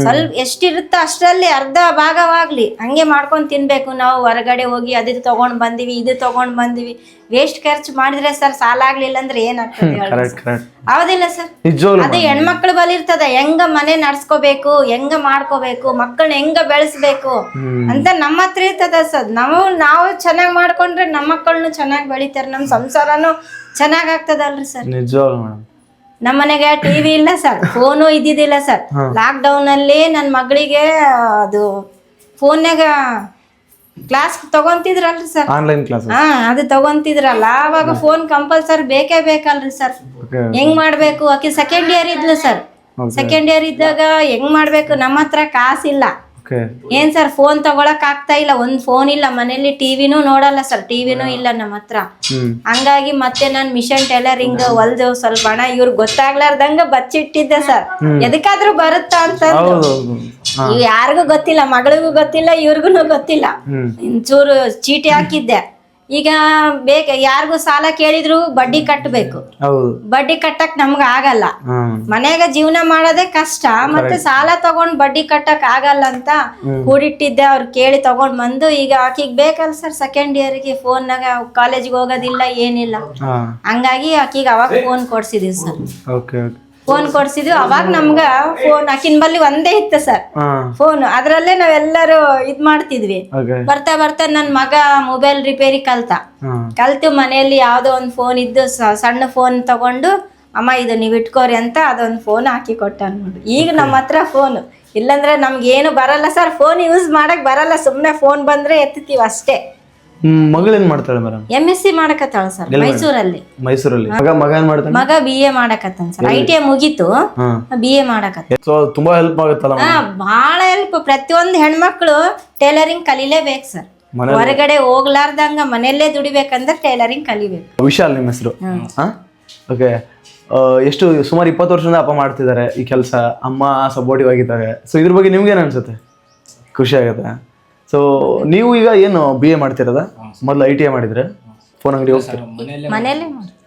S2: ಸ್ವಲ್ಪ ಎಷ್ಟಿರುತ್ತೋ ಅಷ್ಟರಲ್ಲಿ ಅರ್ಧ ಭಾಗವಾಗ್ಲಿ ಹಂಗೆ ಮಾಡ್ಕೊಂಡ್ ತಿನ್ಬೇಕು. ನಾವು ಹೊರಗಡೆ ಹೋಗಿ ಅದು ತಗೊಂಡ್ ಬಂದಿವಿ ಇದು ತಗೊಂಡ್ ಬಂದಿವಿ ವೇಸ್ಟ್ ಖರ್ಚು ಮಾಡಿದ್ರೆ ಸರ್ ಸಾಲ ಆಗ್ಲಿಲ್ಲ ಅಂದ್ರೆ ಏನಾಗ್ತದೆ ಹೌದಿಲ್ಲ ಸರ್? ಅದು ಹೆಣ್ಮಕ್ಳು ಬಲಿ ಇರ್ತದ, ಹೆಂಗ ಮನೆ ನಡ್ಸ್ಕೋಬೇಕು, ಹೆಂಗ ಮಾಡ್ಕೋಬೇಕು, ಮಕ್ಕಳನ್ನ ಹೆಂಗ ಬೆಳೆಸ್ಬೇಕು ಅಂತ ನಮ್ಮ ಹತ್ರ ಇರ್ತದ ಸರ್. ನಾವು ಚೆನ್ನಾಗ್ ಮಾಡ್ಕೊಂಡ್ರೆ ನಮ್ಮ ಮಕ್ಕಳನ್ನು ಚೆನ್ನಾಗಿ ಬೆಳಿತಾರೆ, ನಮ್ ಸಂಸಾರನು ಚೆನ್ನಾಗ್ ಆಗ್ತದಲ್ರಿ ಸರ್. ನಮ್ಮ ಮನೆಗೆ ಟಿವಿ ಇಲ್ಲ ಸರ್, ಫೋನು ಇದ್ದಿದ್ದಿಲ್ಲ ಸರ್. ಲಾಕ್ ಡೌನ್ ಅಲ್ಲಿ ನನ್ ಮಗಳಿಗೆ ಅದು ಫೋನ್ಯಾಗ ಕ್ಲಾಸ್ ತಗೊಂತಿದ್ರಲ್ರಿ ಸರ್,
S1: ಆನ್ಲೈನ್ ಕ್ಲಾಸ್.
S2: ಅದು ತಗೊಂತಿದ್ರಲ್ಲ, ಅವಾಗ ಫೋನ್ ಕಂಪಲ್ಸರಿ ಬೇಕೇ ಬೇಕಲ್ರಿ ಸರ್. ಹೆಂಗ್ ಮಾಡ್ಬೇಕು, ಆಕಿ ಸೆಕೆಂಡ್ ಇಯರ್ ಇದ್ಲು ಸರ್. ಸೆಕೆಂಡ್ ಇಯರ್ ಇದ್ದಾಗ ಹೆಂಗ್ ಮಾಡ್ಬೇಕು, ನಮ್ಮ ಹತ್ರ ಕಾಸಿಲ್ಲ ಏನ್ ಸರ್, ಫೋನ್ ತಗೊಳಕ್ ಆಗ್ತಾ ಇಲ್ಲ. ಒಂದ್ ಫೋನ್ ಇಲ್ಲ ಮನೇಲಿ, ಟಿವಿನೂ ನೋಡಲ್ಲ ಸರ್, ಟಿವಿನೂ ಇಲ್ಲ ನಮ್ಮ ಹತ್ರ. ಹಂಗಾಗಿ ಮತ್ತೆ ನಾನ್ ಮಿಷನ್ ಟೈಲರಿಂಗ್ ಹೊಲ್ದು ಸ್ವಲ್ಪ ಹಣ ಇವ್ರಿಗೆ ಗೊತ್ತಾಗ್ಲಾರ್ದಂಗ ಬಚ್ಚಿಟ್ಟಿದ್ದೆ ಸರ್, ಎದಕ್ಕಾದ್ರೂ ಬರುತ್ತಾ ಅಂತ. ಇವ್ ಯಾರಿಗೂ ಗೊತ್ತಿಲ್ಲ, ಮಗಳಿಗೂ ಗೊತ್ತಿಲ್ಲ, ಇವ್ರಿಗೂ ಗೊತ್ತಿಲ್ಲ. ಚೂರು ಚೀಟಿ ಹಾಕಿದ್ದೆ. ಈಗ ಯಾರಿಗೂ ಸಾಲ ಕೇಳಿದ್ರು ಬಡ್ಡಿ ಕಟ್ಟಬೇಕು, ಬಡ್ಡಿ ಕಟ್ಟಕ್ ನಮ್ಗ ಆಗಲ್ಲ. ಮನ್ಯಾಗ ಜೀವನ ಮಾಡೋದೇ ಕಷ್ಟ, ಮತ್ತೆ ಸಾಲ ತಗೊಂಡ್ ಬಡ್ಡಿ ಕಟ್ಟಕ್ ಆಗಲ್ಲ ಅಂತ ಕೂಡಿಟ್ಟಿದ್ದೆ. ಅವ್ರು ಕೇಳಿ ತಗೊಂಡ್ ಬಂದು, ಈಗ ಆಕಿಗ್ ಬೇಕಲ್ಲ ಸರ್ ಸೆಕೆಂಡ್ ಇಯರ್ಗೆ ಫೋನ್ನಾಗ ಕಾಲೇಜ್ಗೆ ಹೋಗೋದಿಲ್ಲ ಏನಿಲ್ಲ. ಹಂಗಾಗಿ ಆಕಿಗ್ ಅವಾಗ ಫೋನ್ ಕೊಡ್ಸಿದೀವಿ ಸರ್. ಫೋನ್ ಕೊಡ್ಸಿದ್ವಿ ಅವಾಗ ನಮ್ಗ ಫೋನ್ ಆಕಿನ ಬಲ್ಲಿ ಒಂದೇ ಇತ್ತು ಸರ್ ಫೋನ್. ಅದ್ರಲ್ಲೇ ನಾವೆಲ್ಲರೂ ಇದ್ ಮಾಡ್ತಿದ್ವಿ. ಬರ್ತಾ ಬರ್ತಾ ನನ್ ಮಗ ಮೊಬೈಲ್ ರಿಪೇರಿ ಕಲ್ತು ಮನೆಯಲ್ಲಿ ಯಾವ್ದೋ ಒಂದ್ ಫೋನ್ ಇದ್ದು ಸಣ್ಣ ಫೋನ್ ತಗೊಂಡು, ಅಮ್ಮ ಇದು ನೀವ್ ಇಟ್ಕೋರಿ ಅಂತ ಅದೊಂದ್ ಫೋನ್ ಹಾಕಿ ಕೊಟ್ಟ ನೋಡ್ರಿ. ಈಗ ನಮ್ಮ ಹತ್ರ ಫೋನ್ ಇಲ್ಲಂದ್ರೆ ನಮ್ಗೆ ಏನು ಬರಲ್ಲ ಸರ್, ಫೋನ್ ಯೂಸ್ ಮಾಡಕ್ ಬರಲ್ಲ. ಸುಮ್ನೆ ಫೋನ್ ಬಂದ್ರೆ ಎತ್ತೀವಿ ಅಷ್ಟೇ.
S1: ಮಗಳೇನ್ ಮಾಡ್ತಾಳೆ ಮೇಡಮ್?
S2: MSc ಮಾಡಕತ್ತಾಳ ಸರ್ ಮೈಸೂರಲ್ಲಿ.
S1: ಮಗ ಏನ್ ಮಾಡ್ತಾನೆ?
S2: ಮಗ BA ಮಾಡಕತ್ತಾನ ಸರ್. ITI ಮುಗೀತು, BA ಮಾಡಕತ್ತ.
S1: ತುಂಬಾ ಹೆಲ್ಪ್ ಆಗುತ್ತಲ್ಲ?
S2: ಬಹಳ ಹೆಲ್ಪ್. ಪ್ರತಿಯೊಂದು ಹೆಣ್ಮಕ್ಳು ಟೈಲರಿಂಗ್ ಕಲಿಲೇಬೇಕು ಸರ್. ಹೊರಗಡೆ ಹೋಗ್ಲಾರ್ದಂಗ ಮನೆಯಲ್ಲೇ ದುಡಿಬೇಕಂದ್ರೆ ಟೈಲರಿಂಗ್ ಕಲಿಬೇಕು.
S1: ವಿಶಾಲ್ ನಿಮ್ಮ ಹೆಸರು? ಓಕೆ. ಎಷ್ಟು ಸುಮಾರು 20 ವರ್ಷದಿಂದ ಅಪ್ಪ ಮಾಡ್ತಿದ್ದಾರೆ ಈ ಕೆಲಸ, ಅಮ್ಮ ಸಪೋರ್ಟಿವ್ ಆಗಿದ್ದಾರೆ. ಸೊ ಇದ್ರ ಬಗ್ಗೆ ನಿಮ್ಗೆ ಏನ್ ಅನ್ಸುತ್ತೆ? ಖುಷಿ ಆಗುತ್ತೆ. ಸೊ ನೀವು ಈಗ ಏನು BA ಮಾಡ್ತಿರೋದ? ಮೊದಲು ITI ಮಾಡಿದ್ರೆ ಫೋನ್ ಅಂಗಡಿ ಹೋಗ್ತಾರೆ,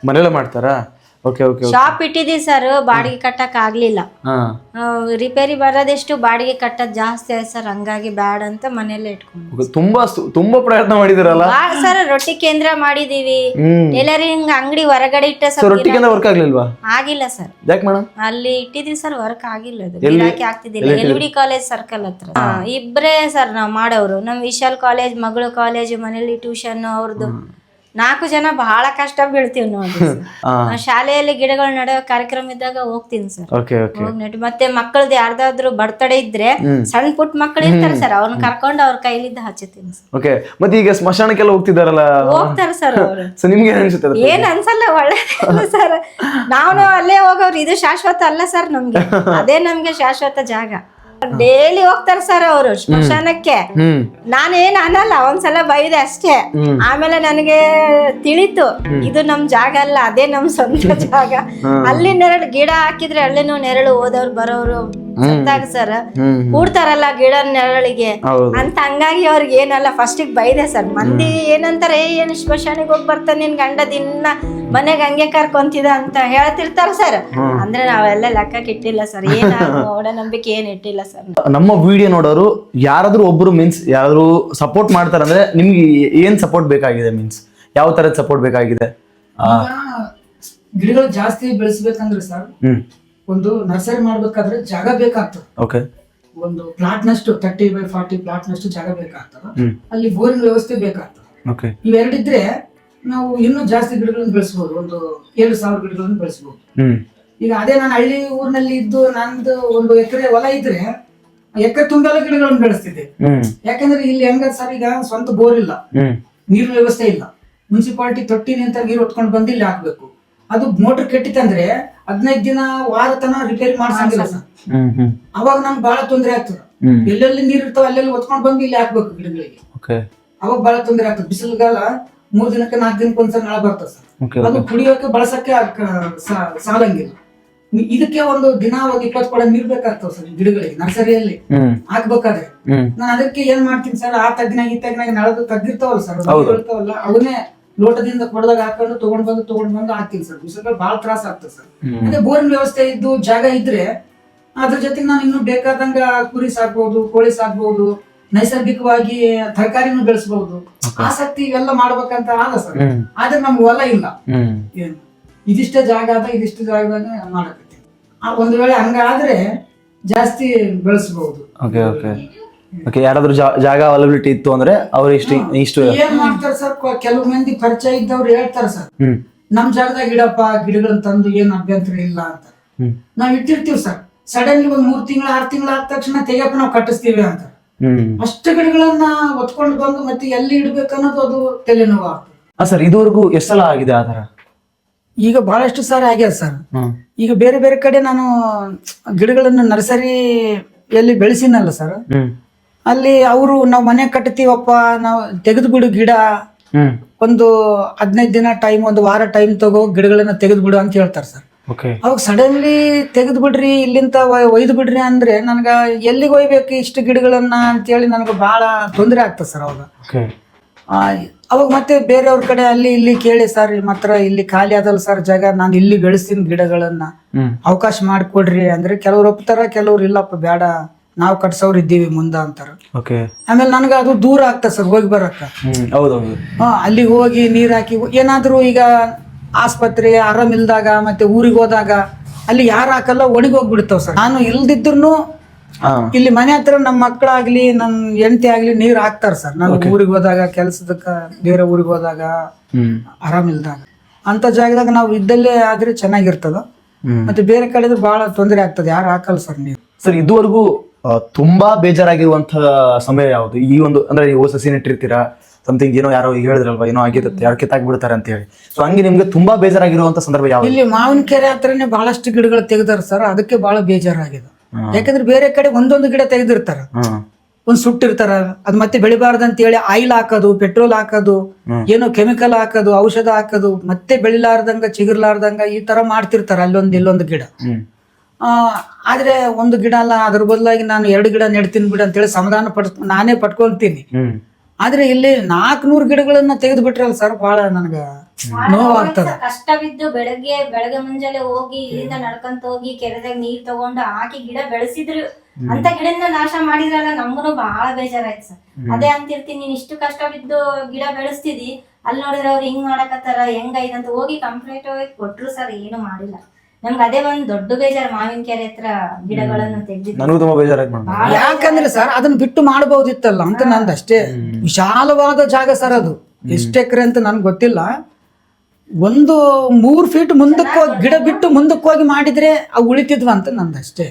S1: ಮನೇಲೆ ಮಾಡ್ತಾರಾ?
S2: ಶಾಪ್ ಇಟ್ಟಿದೀವಿ ಸರ್, ಬಾಡಿಗೆ ಕಟ್ಟಕ್ ಆಗ್ಲಿಲ್ಲ. ರಿಪೇರಿ ಬರೋದೆಷ್ಟು, ಬಾಡಿಗೆ ಕಟ್ಟದ್ ಜಾಸ್ತಿ ಆಯ್ತು ಸರ್. ಹಂಗಾಗಿ ಬ್ಯಾಡ ಅಂತ ಮನೇಲೆ ಇಟ್ಕೊಂಡು
S1: ತುಂಬಾ ಪ್ರಯತ್ನ ಮಾಡಿದಿರಲ್ಲ
S2: ಸರ್. ರೊಟ್ಟಿ ಕೇಂದ್ರ ಮಾಡಿದೀವಿ, ಟೈಲರಿಂಗ್ ಅಂಗಡಿ ಹೊರಗಡೆ ಇಟ್ಟ ಸರ್.
S1: ರೊಟ್ಟಿ ಕೇಂದ್ರ ವರ್ಕ್ ಆಗ್ಲಿಲ್ವಾ?
S2: ಆಗಿಲ್ಲ ಸರ್.
S1: ಯಾಕೆ ಮೇಡಮ್?
S2: ಅಲ್ಲಿ ಇಟ್ಟಿದೀವಿ ಸರ್, ವರ್ಕ್ ಆಗಿಲ್ಲ. ಅದು ಗಿರಾಕಿ ಆಗ್ತಿದ್ದಿಲ್ಲ. LVD ಕಾಲೇಜ್ ಸರ್ಕಲ್ ಹತ್ರ ಇಬ್ರೇ ಸರ್ ನಾವ್ ಮಾಡೋರು. ನಮ್ ವಿಶಾಲ್ ಕಾಲೇಜ್, ಮಗಳು ಕಾಲೇಜ್, ಮನೇಲಿ ಟ್ಯೂಷನ್ ಅವ್ರದ್ದು 4 ಜನ. ಬಹಳ ಕಷ್ಟ ಬೀಳ್ತೀವಿ ನೋಡಿ. ಶಾಲೆಯಲ್ಲಿ ಗಿಡಗಳು ನೆಡೋ ಕಾರ್ಯಕ್ರಮ ಇದ್ದಾಗ ಹೋಗ್ತೀನಿ ಸರ್. ಮತ್ತೆ ಮಕ್ಕಳದ್ದು ಯಾರ್ದಾದ್ರು ಬರ್ತಡೇ ಇದ್ರೆ ಸಣ್ಣ ಪುಟ್ಟ ಮಕ್ಕಳು ಇರ್ತಾರೆ ಸರ್, ಅವ್ರನ್ನ ಕರ್ಕೊಂಡು ಅವ್ರ ಕೈಲಿದ್ದ ಹಚ್ಚುತ್ತೀನಿ ಸರ್.
S1: ಮತ್ತೆ ಈಗ ಸ್ಮಶಾನಕ್ಕೆಲ್ಲ ಹೋಗ್ತಿದಾರಲ್ಲ?
S2: ಹೋಗ್ತಾರೆ ಸರ್ ಅವರು.
S1: ಏನ್
S2: ಅನ್ಸಲ್ಲ, ಒಳ್ಳೆ ಸರ್. ನಾವು ಅಲ್ಲೇ ಹೋಗೋರು. ಇದು ಶಾಶ್ವತ ಅಲ್ಲ ಸರ್ ನಮ್ಗೆ, ಅದೇ ನಮ್ಗೆ ಶಾಶ್ವತ ಜಾಗ. ಡೈಲಿ ಹೋಗ್ತಾರ ಸರ್ ಅವರು ಸ್ಮಶಾನಕ್ಕೆ. ನಾನೇನ್ ಅನ್ನಲ್ಲ, ಒಂದ್ಸಲ ಬೈದೆ ಅಷ್ಟೇ. ಆಮೇಲೆ ನನಗೆ ತಿಳಿತು ಇದು ನಮ್ ಜಾಗ ಅಲ್ಲ, ಅದೇ ನಮ್ ಸ್ವಂತ ಜಾಗ. ಅಲ್ಲಿ ನೆರಳು ಗಿಡ ಹಾಕಿದ್ರೆ ಅಲ್ಲಿನೂ ನೆರಳು ಹೋದವ್ರು ಬರೋರು ಸತ್ತಾಗ ಸರ್ ಕೂಡ್ತಾರಲ್ಲ ಗಿಡ ನೆರಳಿಗೆ ಅಂತ. ಹಂಗಾಗಿ ಅವ್ರಿಗೆ ಏನಲ್ಲ, ಫಸ್ಟಿಗೆ ಬೈದೆ ಸರ್. ಮಂದಿ ಏನಂತಾರೆ, ಏನು ಸ್ಮಶಾನಿಗೆ ಹೋಗಿ ಬರ್ತಾನೆ ನಿನ್ ಗಂಡ ದಿನ ಮನೆಗೆ ಹಂಗೆ ಕರ್ಕೊಂತಿದ ಅಂತ ಹೇಳ್ತಿರ್ತಾರ ಸರ್. ಅಂದ್ರೆ ನಾವೆಲ್ಲ ಲೆಕ್ಕಕ್ಕೆ ಇಟ್ಟಿಲ್ಲ ಸರ್, ಏನ ನಂಬಿಕೆ ಏನ್ ಇಟ್ಟಿಲ್ಲ ಸರ್.
S1: ನಮ್ಮ ವಿಡಿಯೋ ನೋಡೋರು ಯಾರಾದ್ರೂ ಒಬ್ರು ಮೀನ್ಸ್ ಯಾರಾದ್ರೂ ಸಪೋರ್ಟ್ ಮಾಡ್ತಾರಂದ್ರೆ ನಿಮ್ಗೆ ಏನ್ ಸಪೋರ್ಟ್ ಬೇಕಾಗಿದೆ? ಮೀನ್ಸ್ ಯಾವ ತರದ ಸಪೋರ್ಟ್ ಬೇಕಾಗಿದೆ?
S3: ಗಿಡಗಳು ಜಾಸ್ತಿ ಬೆಳೆಸ್ಬೇಕಂದ್ರೆ ಸರ್, ಒಂದು ನರ್ಸರಿ ಮಾಡ್ಬೇಕಾದ್ರೆ ಜಾಗ ಬೇಕಾಗ್ತದೆ. ಒಂದು ಪ್ಲಾಟ್ ನಷ್ಟು 30x40 ಪ್ಲಾಟ್ ನಷ್ಟು ಜಾಗ ಬೇಕಾಗ್ತದೆ. ಅಲ್ಲಿ ಬೋರಿನ ವ್ಯವಸ್ಥೆ ಬೇಕಾಗ್ತದೆ. ಇವೆರಡಿದ್ರೆ ನಾವು ಇನ್ನೂ ಜಾಸ್ತಿ ಗಿಡಗಳನ್ನು ಬೆಳೆಸಬಹುದು. ಒಂದು 7,000 ಗಿಡಗಳನ್ನು ಬೆಳೆಸಬಹುದು. ಈಗ ಅದೇ ನಾನು ಹಳ್ಳಿ ಊರಿನಲ್ಲಿ ಇದ್ದು ನಂದು 1 ಎಕರೆ ಹೊಲ ಇದ್ರೆ ಎಕರೆ ತುಂಬೆಲ್ಲ ಗಿಡಗಳನ್ನು ಬೆಳೆಸ್ತಿದ್ದೆ. ಯಾಕಂದ್ರೆ ಇಲ್ಲಿ ಹೆಂಗ ಸರ್, ಈಗ ಸ್ವಂತ ಬೋರ್ ಇಲ್ಲ, ನೀರಿನ ವ್ಯವಸ್ಥೆ ಇಲ್ಲ, ಮುನ್ಸಿಪಾಲಿಟಿ ತೊಟ್ಟಿ ನಿಂತ ನೀರು ಹೊತ್ಕೊಂಡು ಬಂದು ಇಲ್ಲಿ ಹಾಕ್ಬೇಕು. ಅದು ಮೋಟರ್ ಕೆಟ್ಟಿತ್ತಂದ್ರೆ 15 ದಿನ ವಾರ ತನ ರಿಪೇರಿ ಮಾಡ್ಸಂಗಿಲ್ಲ ಸರ್. ಅವಾಗ ನಮ್ಗೆ ಬಹಳ ತೊಂದರೆ ಆಗ್ತದೆ. ಎಲ್ಲೆಲ್ಲಿ ನೀರ್ ಇರ್ತಾವ ಅಲ್ಲೆಲ್ಲಿ ಹೊತ್ಕೊಂಡ್ ಬಂದು ಇಲ್ಲಿ ಹಾಕ್ಬೇಕು ಗಿಡಗಳಿಗೆ. ಅವಾಗ ಬಹಳ ತೊಂದರೆ ಆಗ್ತದೆ. ಬಿಸಿಲುಗಾಲ 3 ದಿನಕ್ಕೆ 4 ದಿನಕ್ಕೆ ಒಂದ್ಸಲ ನಳ ಬರ್ತದೆ ಸರ್. ಅದು ಕುಡಿಯೋಕೆ ಬಳಸಕ್ಕೆ ಸಾಲಂಗಿಲ್ಲ. ಇದಕ್ಕೆ ಒಂದು ದಿನ 20 ಕೊಡ ನೀರ್ ಬೇಕಾಗ್ತವ ಸರ್ ಗಿಡಗಳಿಗೆ. ನರ್ಸರಿಯಲ್ಲಿ ಹಾಕ್ಬೇಕಾದ್ರೆ ನಾನು ಅದಕ್ಕೆ ಏನ್ ಮಾಡ್ತೀನಿ ಸರ್, ಆ ತಗ್ಗಿನಾಗ ಈ ತಗ್ಗಿನಾಗ ನಳದ ತಗ್ಗಿರ್ತಾವಲ್ಲ ಸರ್, ಇರ್ತಾವಲ್ಲ, ಅವನ್ನೇ ಲೋಟದಿಂದ ಕೊಡದಾಗ ಹಾಕೊಂಡು ತಗೊಂಡ್ ಬಂದು ಹಾಕ್ತೀನಿ ಸರ್. ಬಿಸಿಲು ಬಹಳ ತ್ರಾಸ ಆಗ್ತದೆ ಸರ್. ಅದೇ ಬೋರಿನ ವ್ಯವಸ್ಥೆ ಇದ್ದು ಜಾಗ ಇದ್ರೆ ಅದ್ರ ಜೊತೆಗೆ ನಾನು ಇನ್ನು ಬೇಕಾದಂಗ ಕುರಿ ಸಾಕ್ಬಹುದು, ಕೋಳಿ ಸಾಕ್ಬಹುದು, ನೈಸರ್ಗಿಕವಾಗಿ ತರಕಾರಿನೂ ಬೆಳೆಸಬಹುದು. ಆಸಕ್ತಿ ಇವೆಲ್ಲ ಮಾಡ್ಬೇಕಂತ ಆದ ಸರ್. ಆದ್ರೆ ನಮ್ಗೆ ಹೊಲ ಇಲ್ಲ, ಇದಿಷ್ಟೇ ಜಾಗ ಅದ, ಇದಿಷ್ಟು ಜಾಗದಾಗ ಮಾಡಕತ್ತೀನಿ. ಒಂದು ವೇಳೆ ಹಂಗಾದ್ರೆ ಜಾಸ್ತಿ ಬೆಳೆಸಬಹುದು.
S1: ಯಾರಾದ್ರೂ ಜಾಗ ಅವೈಲಬಿಲಿಟಿ ಇತ್ತು ಅಂದ್ರೆ ಅವ್ರು ಇಷ್ಟು
S3: ಏನ್ ಮಾಡ್ತಾರೆ ಸರ್, ಕೆಲವು ಮಂದಿ ಪರಿಚಯ ಇದ್ದವ್ರು ಹೇಳ್ತಾರ ಸರ್, ನಮ್ ಜಾಗದಾಗ ಗಿಡಪ್ಪ, ಗಿಡಗಳನ್ನ ತಂದು ಏನ್ ಅಭ್ಯಂತರ ಇಲ್ಲ ಅಂತ ನಾವ್ ಇಟ್ಟಿರ್ತೀವಿ ಸರ್. ಸಡನ್ಲಿ 1 3 ತಿಂಗಳು 6 ತಿಂಗಳು ಆದ ತಕ್ಷಣ ತೆಗಿಯಪ್ಪ ನಾವು ಕಟ್ಟಿಸ್ತೀವಿ ಅಂತ. ಅಷ್ಟು ಗಿಡಗಳನ್ನ ಹೊತ್ಕೊಂಡು ಬಂದು ಮತ್ತೆ ಎಲ್ಲಿ ಇಡ್ಬೇಕನ್ನೋದು ಅದು ತಲೆನೋವು ಆಗ್ತದೆ
S1: ಸರ್. ಇದುವರೆಗೂ ಎಷ್ಟು ಸಲ ಆಗಿದೆ ಆತರ?
S3: ಈಗ ಬಹಳಷ್ಟು ಸಾರಿ ಆಗ್ಯದ ಸರ್. ಈಗ ಬೇರೆ ಬೇರೆ ಕಡೆ ನಾನು ಗಿಡಗಳನ್ನು ನರ್ಸರಿಯಲ್ಲಿ ಬೆಳೆಸಿನಲ್ಲ ಸರ್, ಅಲ್ಲಿ ಅವರು ನಾವು ಮನೆ ಕಟ್ತೀವಪ್ಪ, ನಾವು ತೆಗೆದು ಬಿಡು ಗಿಡ, ಒಂದು 15 ದಿನ ಟೈಮ್, ಒಂದು ವಾರ ಟೈಮ್ ತಗೋ, ಗಿಡಗಳನ್ನ ತೆಗೆದು ಬಿಡು ಅಂತ ಹೇಳ್ತಾರೆ ಸರ್. ಅವಾಗ ಸಡನ್ಲಿ ತೆಗೆದು ಬಿಡ್ರಿ, ಇಲ್ಲಿಂದ ಒಯ್ದು ಬಿಡ್ರಿ ಅಂದ್ರೆ ನನ್ಗ ಎಲ್ಲಿಗೆ ಒಯ್ಬೇಕು ಇಷ್ಟು ಗಿಡಗಳನ್ನ ಅಂತೇಳಿ ನನಗೆ ಬಹಳ ತೊಂದರೆ ಆಗ್ತದೆ ಸರ್. ಅವಾಗ ಮತ್ತೆ ಬೇರೆಯವ್ರ ಕಡೆ ಅಲ್ಲಿ ಇಲ್ಲಿ ಕೇಳಿ, ಸರ್ ಮಾತ್ರ ಇಲ್ಲಿ ಖಾಲಿ ಅದಲ್ಲ ಸರ್ ಜಾಗ, ನಾನು ಇಲ್ಲಿ ಬೆಳೆಸ್ತೀನಿ ಗಿಡಗಳನ್ನ, ಅವಕಾಶ ಮಾಡಿಕೊಡ್ರಿ ಅಂದ್ರೆ ಕೆಲವ್ರು ಒಪ್ತಾರ, ಕೆಲವ್ರು ಇಲ್ಲಪ್ಪ ಬೇಡ ನಾವು ಕಟ್ಸೋರು ಇದ್ದೀವಿ ಮುಂದ ಅಂತಾರ. ಆಮೇಲೆ ನನ್ಗ ಅದು ದೂರ ಆಗ್ತದೆ ಸರ್ ಹೋಗಿ ಬರಕ್ಕ. ಅಲ್ಲಿಗೆ ಹೋಗಿ ನೀರ್ ಹಾಕಿ ಏನಾದ್ರು ಈಗ ಆಸ್ಪತ್ರೆ ಆರಾಮಿಲ್ದಾಗ ಮತ್ತೆ ಊರಿಗೆ ಹೋದಾಗ ಅಲ್ಲಿ ಯಾರು ಹಾಕಲ್ಲ, ಒಣಗಿ ಹೋಗ್ಬಿಡ್ತಾವ ಸರ್. ನಾನು ಇಲ್ದಿದ್ರು ಇಲ್ಲಿ ಮನೆ ಹತ್ರ ನಮ್ಮ ಮಕ್ಕಳಾಗ್ಲಿ ನನ್ ಹೆಂಡತಿ ಆಗ್ಲಿ ನೀರ್ ಹಾಕ್ತಾರ ಸರ್. ನಾನು ಊರಿಗೆ ಹೋದಾಗ, ಕೆಲ್ಸದಕ್ಕ ಬೇರೆ ಊರಿಗೆ ಹೋದಾಗ, ಆರಾಮಿಲ್ದಾಗ ಅಂತ ಜಾಗದಾಗ ನಾವು ಇದ್ದಲ್ಲೇ ಆದ್ರೆ ಚೆನ್ನಾಗಿರ್ತದ. ಮತ್ತೆ ಬೇರೆ ಕಡೆ ಬಹಳ ತೊಂದರೆ ಆಗ್ತದೆ, ಯಾರು ಹಾಕಲ್ಲ ಸರ್ ನೀರು.
S1: ಸರ್ ಇದುವರೆಗೂ ತುಂಬಾ ಬೇಜಾರಾಗಿರುವಂತ ಸಮಯ ಯಾವುದು? ಈ ಒಂದು ಅಂದ್ರೆ ನೀವು ಸಸಿ ನೆಟ್ಟಿರ್ತೀರಾ, ಸಮಥಿಂಗ್ ಏನೋ ಯಾರೋ ಹೇಳಿದ್ರಲ್ವಾ, ಏನೋ ಆಗಿರುತ್ತೆ, ಯಾರು ಕಿತ್ತಾಕ್ಬಿಡ್ತಾರೆ ಅಂತ ಹೇಳಿ. ಸೊ ಹಂಗೆ ನಿಮ್ಗೆ ತುಂಬಾ ಬೇಜಾರಾಗಿರುವಂತ ಸಂದರ್ಭ ಯಾವ್ದು?
S3: ಇಲ್ಲಿ ಮಾವಿನಕೆರೆ ಹತ್ರನೇ ಬಹಳಷ್ಟು ಗಿಡಗಳು ತೆಗೆದಾರ ಸರ್, ಅದಕ್ಕೆ ಬಹಳ ಬೇಜಾರಾಗಿದೆ. ಯಾಕಂದ್ರೆ ಬೇರೆ ಕಡೆ ಒಂದೊಂದು ಗಿಡ ತೆಗೆದಿರ್ತಾರ, ಒಂದ್ ಸುಟ್ಟಿರ್ತಾರ, ಅದ್ ಮತ್ತೆ ಬೆಳಿಬಾರ್ದಂತ ಹೇಳಿ ಆಯಿಲ್ ಹಾಕೋದು, ಪೆಟ್ರೋಲ್ ಹಾಕೋದು, ಏನೋ ಕೆಮಿಕಲ್ ಹಾಕೋದು, ಔಷಧ ಹಾಕೋದು, ಮತ್ತೆ ಬೆಳಿಲಾರ್ದಂಗ ಚಿಗುರ್ಲಾರ್ದಂಗ ಈ ತರ ಮಾಡ್ತಿರ್ತಾರ ಅಲ್ಲೊಂದು ಇಲ್ಲೊಂದು ಗಿಡ. ಆದ್ರೆ ಒಂದು ಗಿಡ ಅಲ್ಲ, ಅದ್ರ ಬದಲಾಗಿ ನಾನು 2 ಗಿಡ ನೆಡ್ತೀನಿ ಬಿಡ ಅಂತೇಳಿ ಸಮಾಧಾನ ನಾನೇ ಪಟ್ಕೊಂತೀನಿ. ಆದ್ರೆ ಇಲ್ಲಿ 400 ಗಿಡಗಳನ್ನ ತೆಗೆದು ಬಿಟ್ರಲ್ಲ ಸರ್, ಬಹಳ ನನ್ಗ ನೋವಾಗ್ತದ.
S2: ಕಷ್ಟವಿದ್ದು ಬೆಳಗ್ಗೆ ಮುಂಜಾನೆ ಹೋಗಿ ಇಲ್ಲಿಂದ ನಡ್ಕೊಂತ ಹೋಗಿ ಕೆರೆದಾಗ ನೀರ್ ತಗೊಂಡು ಹಾಕಿ ಗಿಡ ಬೆಳೆಸಿದ್ರು, ಅಂತ ಗಿಡನ ನಾಶ ಮಾಡಿದ್ರಲ್ಲ, ನಮ್ಗೂ ಬಹಳ ಬೇಜಾರಾಯ್ತು ಸರ್. ಅದೇ ಅಂತಿರ್ತೀನಿ, ನೀನ್ ಇಷ್ಟು ಕಷ್ಟ ಬಿದ್ದು ಗಿಡ ಬೆಳೆಸ್ತಿದಿ, ಅಲ್ಲಿ ನೋಡಿದ್ರೆ ಅವ್ರು ಹಿಂಗ್ ಮಾಡಕತ್ತಾರ, ಹೆಂಗೈದಂತ ಹೋಗಿ ಕಂಪ್ಲೇಂಟ್ ಹೋಗಿ ಕೊಟ್ರು ಸರ್, ಏನು ಮಾಡಿಲ್ಲ. ನಮ್ಗೆ ಅದೇ ಒಂದ್ ದೊಡ್ಡ ಬೇಜಾರ್, ಮಾವಿನಕೆರೆ ಹತ್ರ ಗಿಡಗಳನ್ನು ತೆಗ್ದಿದ್ದು.
S3: ಯಾಕಂದ್ರೆ ಸರ್ ಅದನ್ನ ಬಿಟ್ಟು ಮಾಡಬಹುದಿತ್ತಲ್ಲ ಅಂತ ನಂದು ಅಷ್ಟೇ. ವಿಶಾಲವಾದ ಜಾಗ ಸರ್ ಅದು, ಎಷ್ಟು ಎಕರೆ ಅಂತ ನನ್ಗೆ ಗೊತ್ತಿಲ್ಲ. ಒಂದು 3 ಫೀಟ್ ಮುಂದಕ್ಕೆ ಹೋಗಿ ಗಿಡ ಬಿಟ್ಟು ಮುಂದಕ್ಕೆ ಹೋಗಿ ಮಾಡಿದ್ರೆ ಅವು ಉಳಿತಿದ್ವ ಅಂತ ನಂದು ಅಷ್ಟೇ.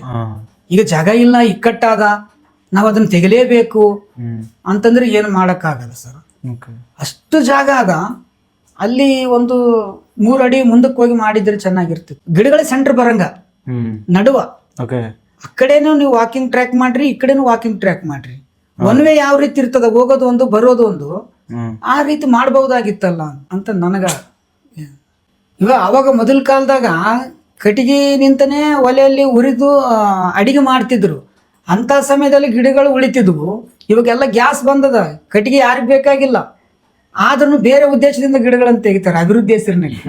S3: ಈಗ ಜಾಗ ಇಲ್ಲ, ಇಕ್ಕಟ್ಟಾದ, ನಾವ್ ಅದನ್ನ ತೆಗಲೇಬೇಕು ಅಂತಂದ್ರೆ ಏನು ಮಾಡಕ್ ಆಗಲ್ಲ ಸರ್. ಅಷ್ಟು ಜಾಗ ಅದ, ಅಲ್ಲಿ ಒಂದು 3 ಅಡಿ ಮುಂದಕ್ಕೆ ಹೋಗಿ ಮಾಡಿದ್ರೆ ಚೆನ್ನಾಗಿರ್ತಿತ್ತು. ಗಿಡಗಳ ಸೆಂಟರ್ ಬರಂಗ ನಡುವ, ಆ ಕಡೆನೂ ನೀವು ವಾಕಿಂಗ್ ಟ್ರ್ಯಾಕ್ ಮಾಡ್ರಿ, ಈ ಕಡೆನೂ ವಾಕಿಂಗ್ ಟ್ರ್ಯಾಕ್ ಮಾಡ್ರಿ. ಒನ್ ವೇ ಯಾವ ರೀತಿ ಇರ್ತದ, ಹೋಗೋದು ಒಂದು ಬರೋದು ಒಂದು, ಆ ರೀತಿ ಮಾಡಬಹುದಾಗಿತ್ತಲ್ಲ ಅಂತ ನನಗ. ಇವಾಗ ಅವಾಗ ಮೊದಲ ಕಾಲದಾಗ ಕಟ್ಟಿಗೆ ನಿಂತನೇ ಒಲೆಯಲ್ಲಿ ಉರಿದು ಅಡಿಗೆ ಮಾಡ್ತಿದ್ರು, ಅಂತ ಸಮಯದಲ್ಲಿ ಗಿಡಗಳು ಉಳಿತಿದ್ವು. ಇವಾಗೆಲ್ಲ ಗ್ಯಾಸ್ ಬಂದದ, ಕಟ್ಟಿಗೆ ಯಾರಿಗ್ ಬೇಕಾಗಿಲ್ಲ, ಆದ್ರೂ ಬೇರೆ ಉದ್ದೇಶದಿಂದ ಗಿಡಗಳನ್ನು ತೆಗಿತಾರೆ ಅಭಿವೃದ್ಧಿ ಹೆಸರಿನಲ್ಲಿ.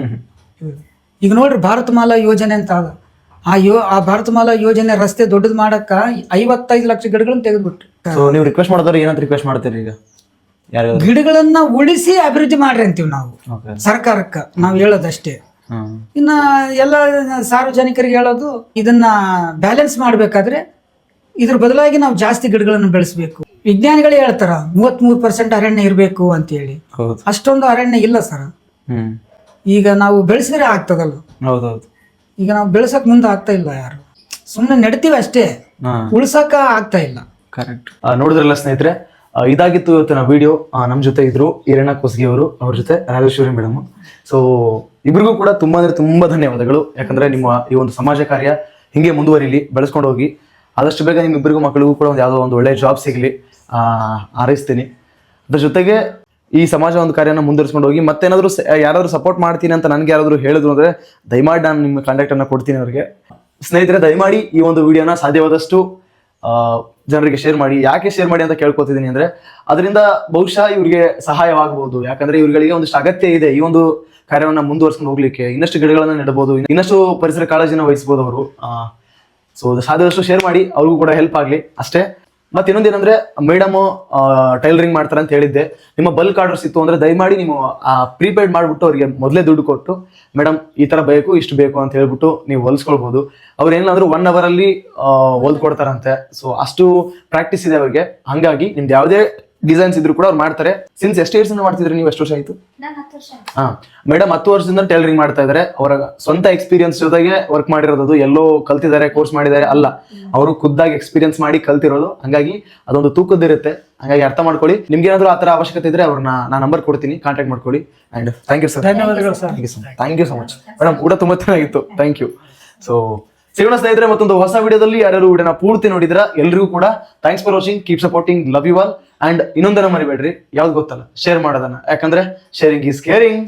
S3: ಈಗ ನೋಡ್ರಿ ಭಾರತ ಮಾಲಾ ಯೋಜನೆ ಅಂತ ಅದ, ಆ ಭಾರತ ಮಾಲಾ ಯೋಜನೆ ರಸ್ತೆ ದೊಡ್ಡದು ಮಾಡಕ್ಕ 55 ಲಕ್ಷ ಗಿಡಗಳನ್ನ ತೆಗೆದ್ಬಿಟ್ರು.
S1: ನೀವು ರಿಕ್ವೆಸ್ಟ್ ಮಾಡಿದ್ರೆ ಏನಂತ ರಿಕ್ವೆಸ್ಟ್ ಮಾಡ್ತೀರಿ? ಈಗ
S3: ಗಿಡಗಳನ್ನ ಉಳಿಸಿ ಅಭಿವೃದ್ಧಿ ಮಾಡ್ರಿ ಅಂತೀವಿ ನಾವು ಸರ್ಕಾರಕ್ಕ, ನಾವು ಹೇಳೋದಷ್ಟೇ. ಇನ್ನ ಎಲ್ಲ ಸಾರ್ವಜನಿಕರಿಗೆ ಹೇಳೋದು, ಇದನ್ನ ಬ್ಯಾಲೆನ್ಸ್ ಮಾಡ್ಬೇಕಾದ್ರೆ ಇದ್ರ ಬದಲಾಗಿ ನಾವು ಜಾಸ್ತಿ ಗಿಡಗಳನ್ನು ಬೆಳೆಸಬೇಕು. ವಿಜ್ಞಾನಿಗಳೇ ಹೇಳ್ತಾರ 33% ಅರಣ್ಯ ಇರಬೇಕು ಅಂತ ಹೇಳಿ, ಅಷ್ಟೊಂದು ಅರಣ್ಯ ಇಲ್ಲ ಸರ್. ಈಗ ನಾವು ಬೆಳೆಸಿದ್ರೆ ಆಗ್ತದಲ್ಲ, ಈಗ ನಾವು ಬೆಳೆಸಕ್ ಮುಂದೆ ಆಗ್ತಾ ಇಲ್ಲ, ಯಾರು ಸುಮ್ಮನೆ ನೆಡ್ತೀವಿ ಅಷ್ಟೇ. ಉಳ್ಸಕ ಆಗ್ತಾ ಇಲ್ಲ.
S1: ಕರೆಕ್ಟ್. ನೋಡಿದ್ರಲ್ಲ ಸ್ನೇಹಿತರೆ, ಇದಾಗಿತ್ತು ಇವತ್ತಿನ ವಿಡಿಯೋ. ನಮ್ಮ ಜೊತೆ ಇದ್ರು ಈರಣ್ಣ ಕೋಸ್ಗಿ ಅವರು, ಅವ್ರ ಜೊತೆ ರಾಜೇಶ್ವರಿ ಮೇಡಮ್. ಸೊ ಇಬ್ರಿಗೂ ಕೂಡ ತುಂಬಾ ಅಂದ್ರೆ ತುಂಬಾ ಧನ್ಯವಾದಗಳು. ಯಾಕಂದ್ರೆ ನಿಮ್ಮ ಈ ಒಂದು ಸಮಾಜ ಕಾರ್ಯ ಹಿಂಗೆ ಮುಂದುವರಿಲಿ, ಬೆಳೆಸ್ಕೊಂಡು ಹೋಗಿ. ಆದಷ್ಟು ಬೇಗ ನಿಮ್ಮಿಬ್ಬರಿಗೂ ಮಕ್ಕಳಿಗೂ ಕೂಡ ಯಾವುದೋ ಒಂದು ಒಳ್ಳೆ ಜಾಬ್ ಸಿಗಲಿ ಹಾರೈಸ್ತೀನಿ. ಅದ್ರ ಜೊತೆಗೆ ಈ ಸಮಾಜ ಒಂದು ಕಾರ್ಯನ ಮುಂದುವರಿಸ್ಕೊಂಡು ಹೋಗಿ. ಮತ್ತೇನಾದ್ರು ಯಾರಾದ್ರೂ ಸಪೋರ್ಟ್ ಮಾಡ್ತೀನಿ ಅಂತ ನನಗೆ ಯಾರಾದ್ರೂ ಹೇಳಿದ್ರು ಅಂದ್ರೆ ದಯಮಾಡಿ ನಾನು ನಿಮ್ಮ ಕಾಂಟ್ಯಾಕ್ಟ್ ಅನ್ನ ಕೊಡ್ತೀನಿ ಅವ್ರಿಗೆ. ಸ್ನೇಹಿತರೆ, ದಯಮಾಡಿ ಈ ಒಂದು ವಿಡಿಯೋನ ಸಾಧ್ಯವಾದಷ್ಟು ಜನರಿಗೆ ಶೇರ್ ಮಾಡಿ. ಯಾಕೆ ಶೇರ್ ಮಾಡಿ ಅಂತ ಕೇಳ್ಕೊತಿದ್ದೀನಿ ಅಂದ್ರೆ, ಅದರಿಂದ ಬಹುಶಃ ಇವ್ರಿಗೆ ಸಹಾಯವಾಗಬಹುದು. ಯಾಕಂದ್ರೆ ಇವ್ರುಗಳಿಗೆ ಒಂದಿಷ್ಟು ಅಗತ್ಯ ಇದೆ ಈ ಒಂದು ಕಾರ್ಯವನ್ನ ಮುಂದುವರ್ಸ್ಕೊಂಡು ಹೋಗ್ಲಿಕ್ಕೆ. ಇನ್ನಷ್ಟು ಗಿಡಗಳನ್ನ ನೆಡಬಹುದು, ಇನ್ನಷ್ಟು ಪರಿಸರ ಕಾಳಜಿನ ವಹಿಸಬಹುದು ಅವರು. ಸೊ ಸಾಧ್ಯದಷ್ಟು ಶೇರ್ ಮಾಡಿ, ಅವ್ರಿಗೂ ಕೂಡ ಹೆಲ್ಪ್ ಆಗ್ಲಿ ಅಷ್ಟೇ. ಮತ್ತೆ ಇನ್ನೊಂದೇನಂದ್ರೆ, ಮೇಡಮ್ ಟೈಲರಿಂಗ್ ಮಾಡ್ತಾರೆ ಅಂತ ಹೇಳಿದ್ದೆ. ನಿಮ್ಮ ಬಲ್ಕ್ ಆರ್ಡರ್ಸ್ ಇತ್ತು ಅಂದ್ರೆ ದಯಮಾಡಿ ನೀವು ಪ್ರೀಪೇಡ್ ಮಾಡ್ಬಿಟ್ಟು ಅವ್ರಿಗೆ ಮೊದಲೇ ದುಡ್ಡು ಕೊಟ್ಟು, ಮೇಡಮ್ ಈ ತರ ಬೇಕು, ಇಷ್ಟು ಬೇಕು ಅಂತ ಹೇಳ್ಬಿಟ್ಟು ನೀವು ಹೊಲಿಸ್ಕೊಳ್ಬಹುದು. ಅವ್ರು ಏನಾದ್ರು 1 hour ಅಲ್ಲಿ ಹೊಲ್ದ್ ಕೊಡ್ತಾರಂತೆ. ಸೊ ಅಷ್ಟು ಪ್ರಾಕ್ಟೀಸ್ ಇದೆ ಅವ್ರಿಗೆ. ಹಂಗಾಗಿ ನಿಮ್ದು ಯಾವುದೇ ಡಿಸೈನ್ಸ್ ಇದ್ರು ಕೂಡ ಅವ್ರು ಮಾಡ್ತಾರೆ. ಸಿನ್ಸ್ ಎಷ್ಟು ಇಯರ್ಸ್ ಇಂದ ಮಾಡ್ತಿದ್ರಿ ನೀವು? ಎಷ್ಟು ವರ್ಷ ಆಯ್ತು? ಮೇಡಮ್ 10 ವರ್ಷದಿಂದ ಟೈಲರಿಂಗ್ ಮಾಡ್ತಾ ಇದಾರೆ. ಅವರ ಸ್ವಂತ ಎಕ್ಸ್ಪೀರಿಯನ್ಸ್ ಜೊತೆಗೆ ವರ್ಕ್ ಮಾಡಿರೋದು, ಎಲ್ಲೋ ಕಲ್ತಿದ್ದಾರೆ, ಕೋರ್ಸ್ ಮಾಡಿದ್ದಾರೆ ಅಲ್ಲ, ಅವರು ಖುದ್ದಾಗಿ ಎಕ್ಸ್ಪೀರಿಯನ್ಸ್ ಮಾಡಿ ಕಲ್ತಿರೋದು. ಹಂಗಾಗಿ ಅದೊಂದು ತೂಕದ್ದಿರುತ್ತೆ. ಹಂಗಾಗಿ ಅರ್ಥ ಮಾಡ್ಕೊಳ್ಳಿ. ನಿಮ್ಗೆ ಏನಾದ್ರು ಆ ತರ ಅವಶ್ಯಕತೆ ಇದ್ರೆ ಅವ್ರನ್ನ ನಾನು ನಂಬರ್ ಕೊಡ್ತೀನಿ, ಕಾಂಟ್ಯಾಕ್ಟ್ ಮಾಡ್ಕೊಳ್ಳಿ. And thank you sir.
S3: ಧನ್ಯವಾದಗಳು sir.
S1: Thank you so much madam. ಊಟ ತುಂಬಾ ಚೆನ್ನಾಗಿತ್ತು. Thank you. ಸೊ ಸಿಗೋಣ ಸ್ನೇಹಿತರೆ ಮತ್ತೊಂದು ಹೊಸ ವಿಡಿಯೋದಲ್ಲಿ. ಯಾರು ವಿಡಿಯೋನ ಪೂರ್ತಿ ನೋಡಿದ್ರ ಎಲ್ರಿಗೂ ಕೂಡ thanks for watching. Keep supporting. Love you all. And ಇನ್ನೊಂದನ್ನ ಮರಿಬೇಡ್ರಿ, ಯಾವ್ದು ಗೊತ್ತಲ್ಲ, ಶೇರ್ ಮಾಡೋದನ್ನ. ಯಾಕಂದ್ರೆ ಶೇರಿಂಗ್ ಈಸ್ ಕೇರಿಂಗ್.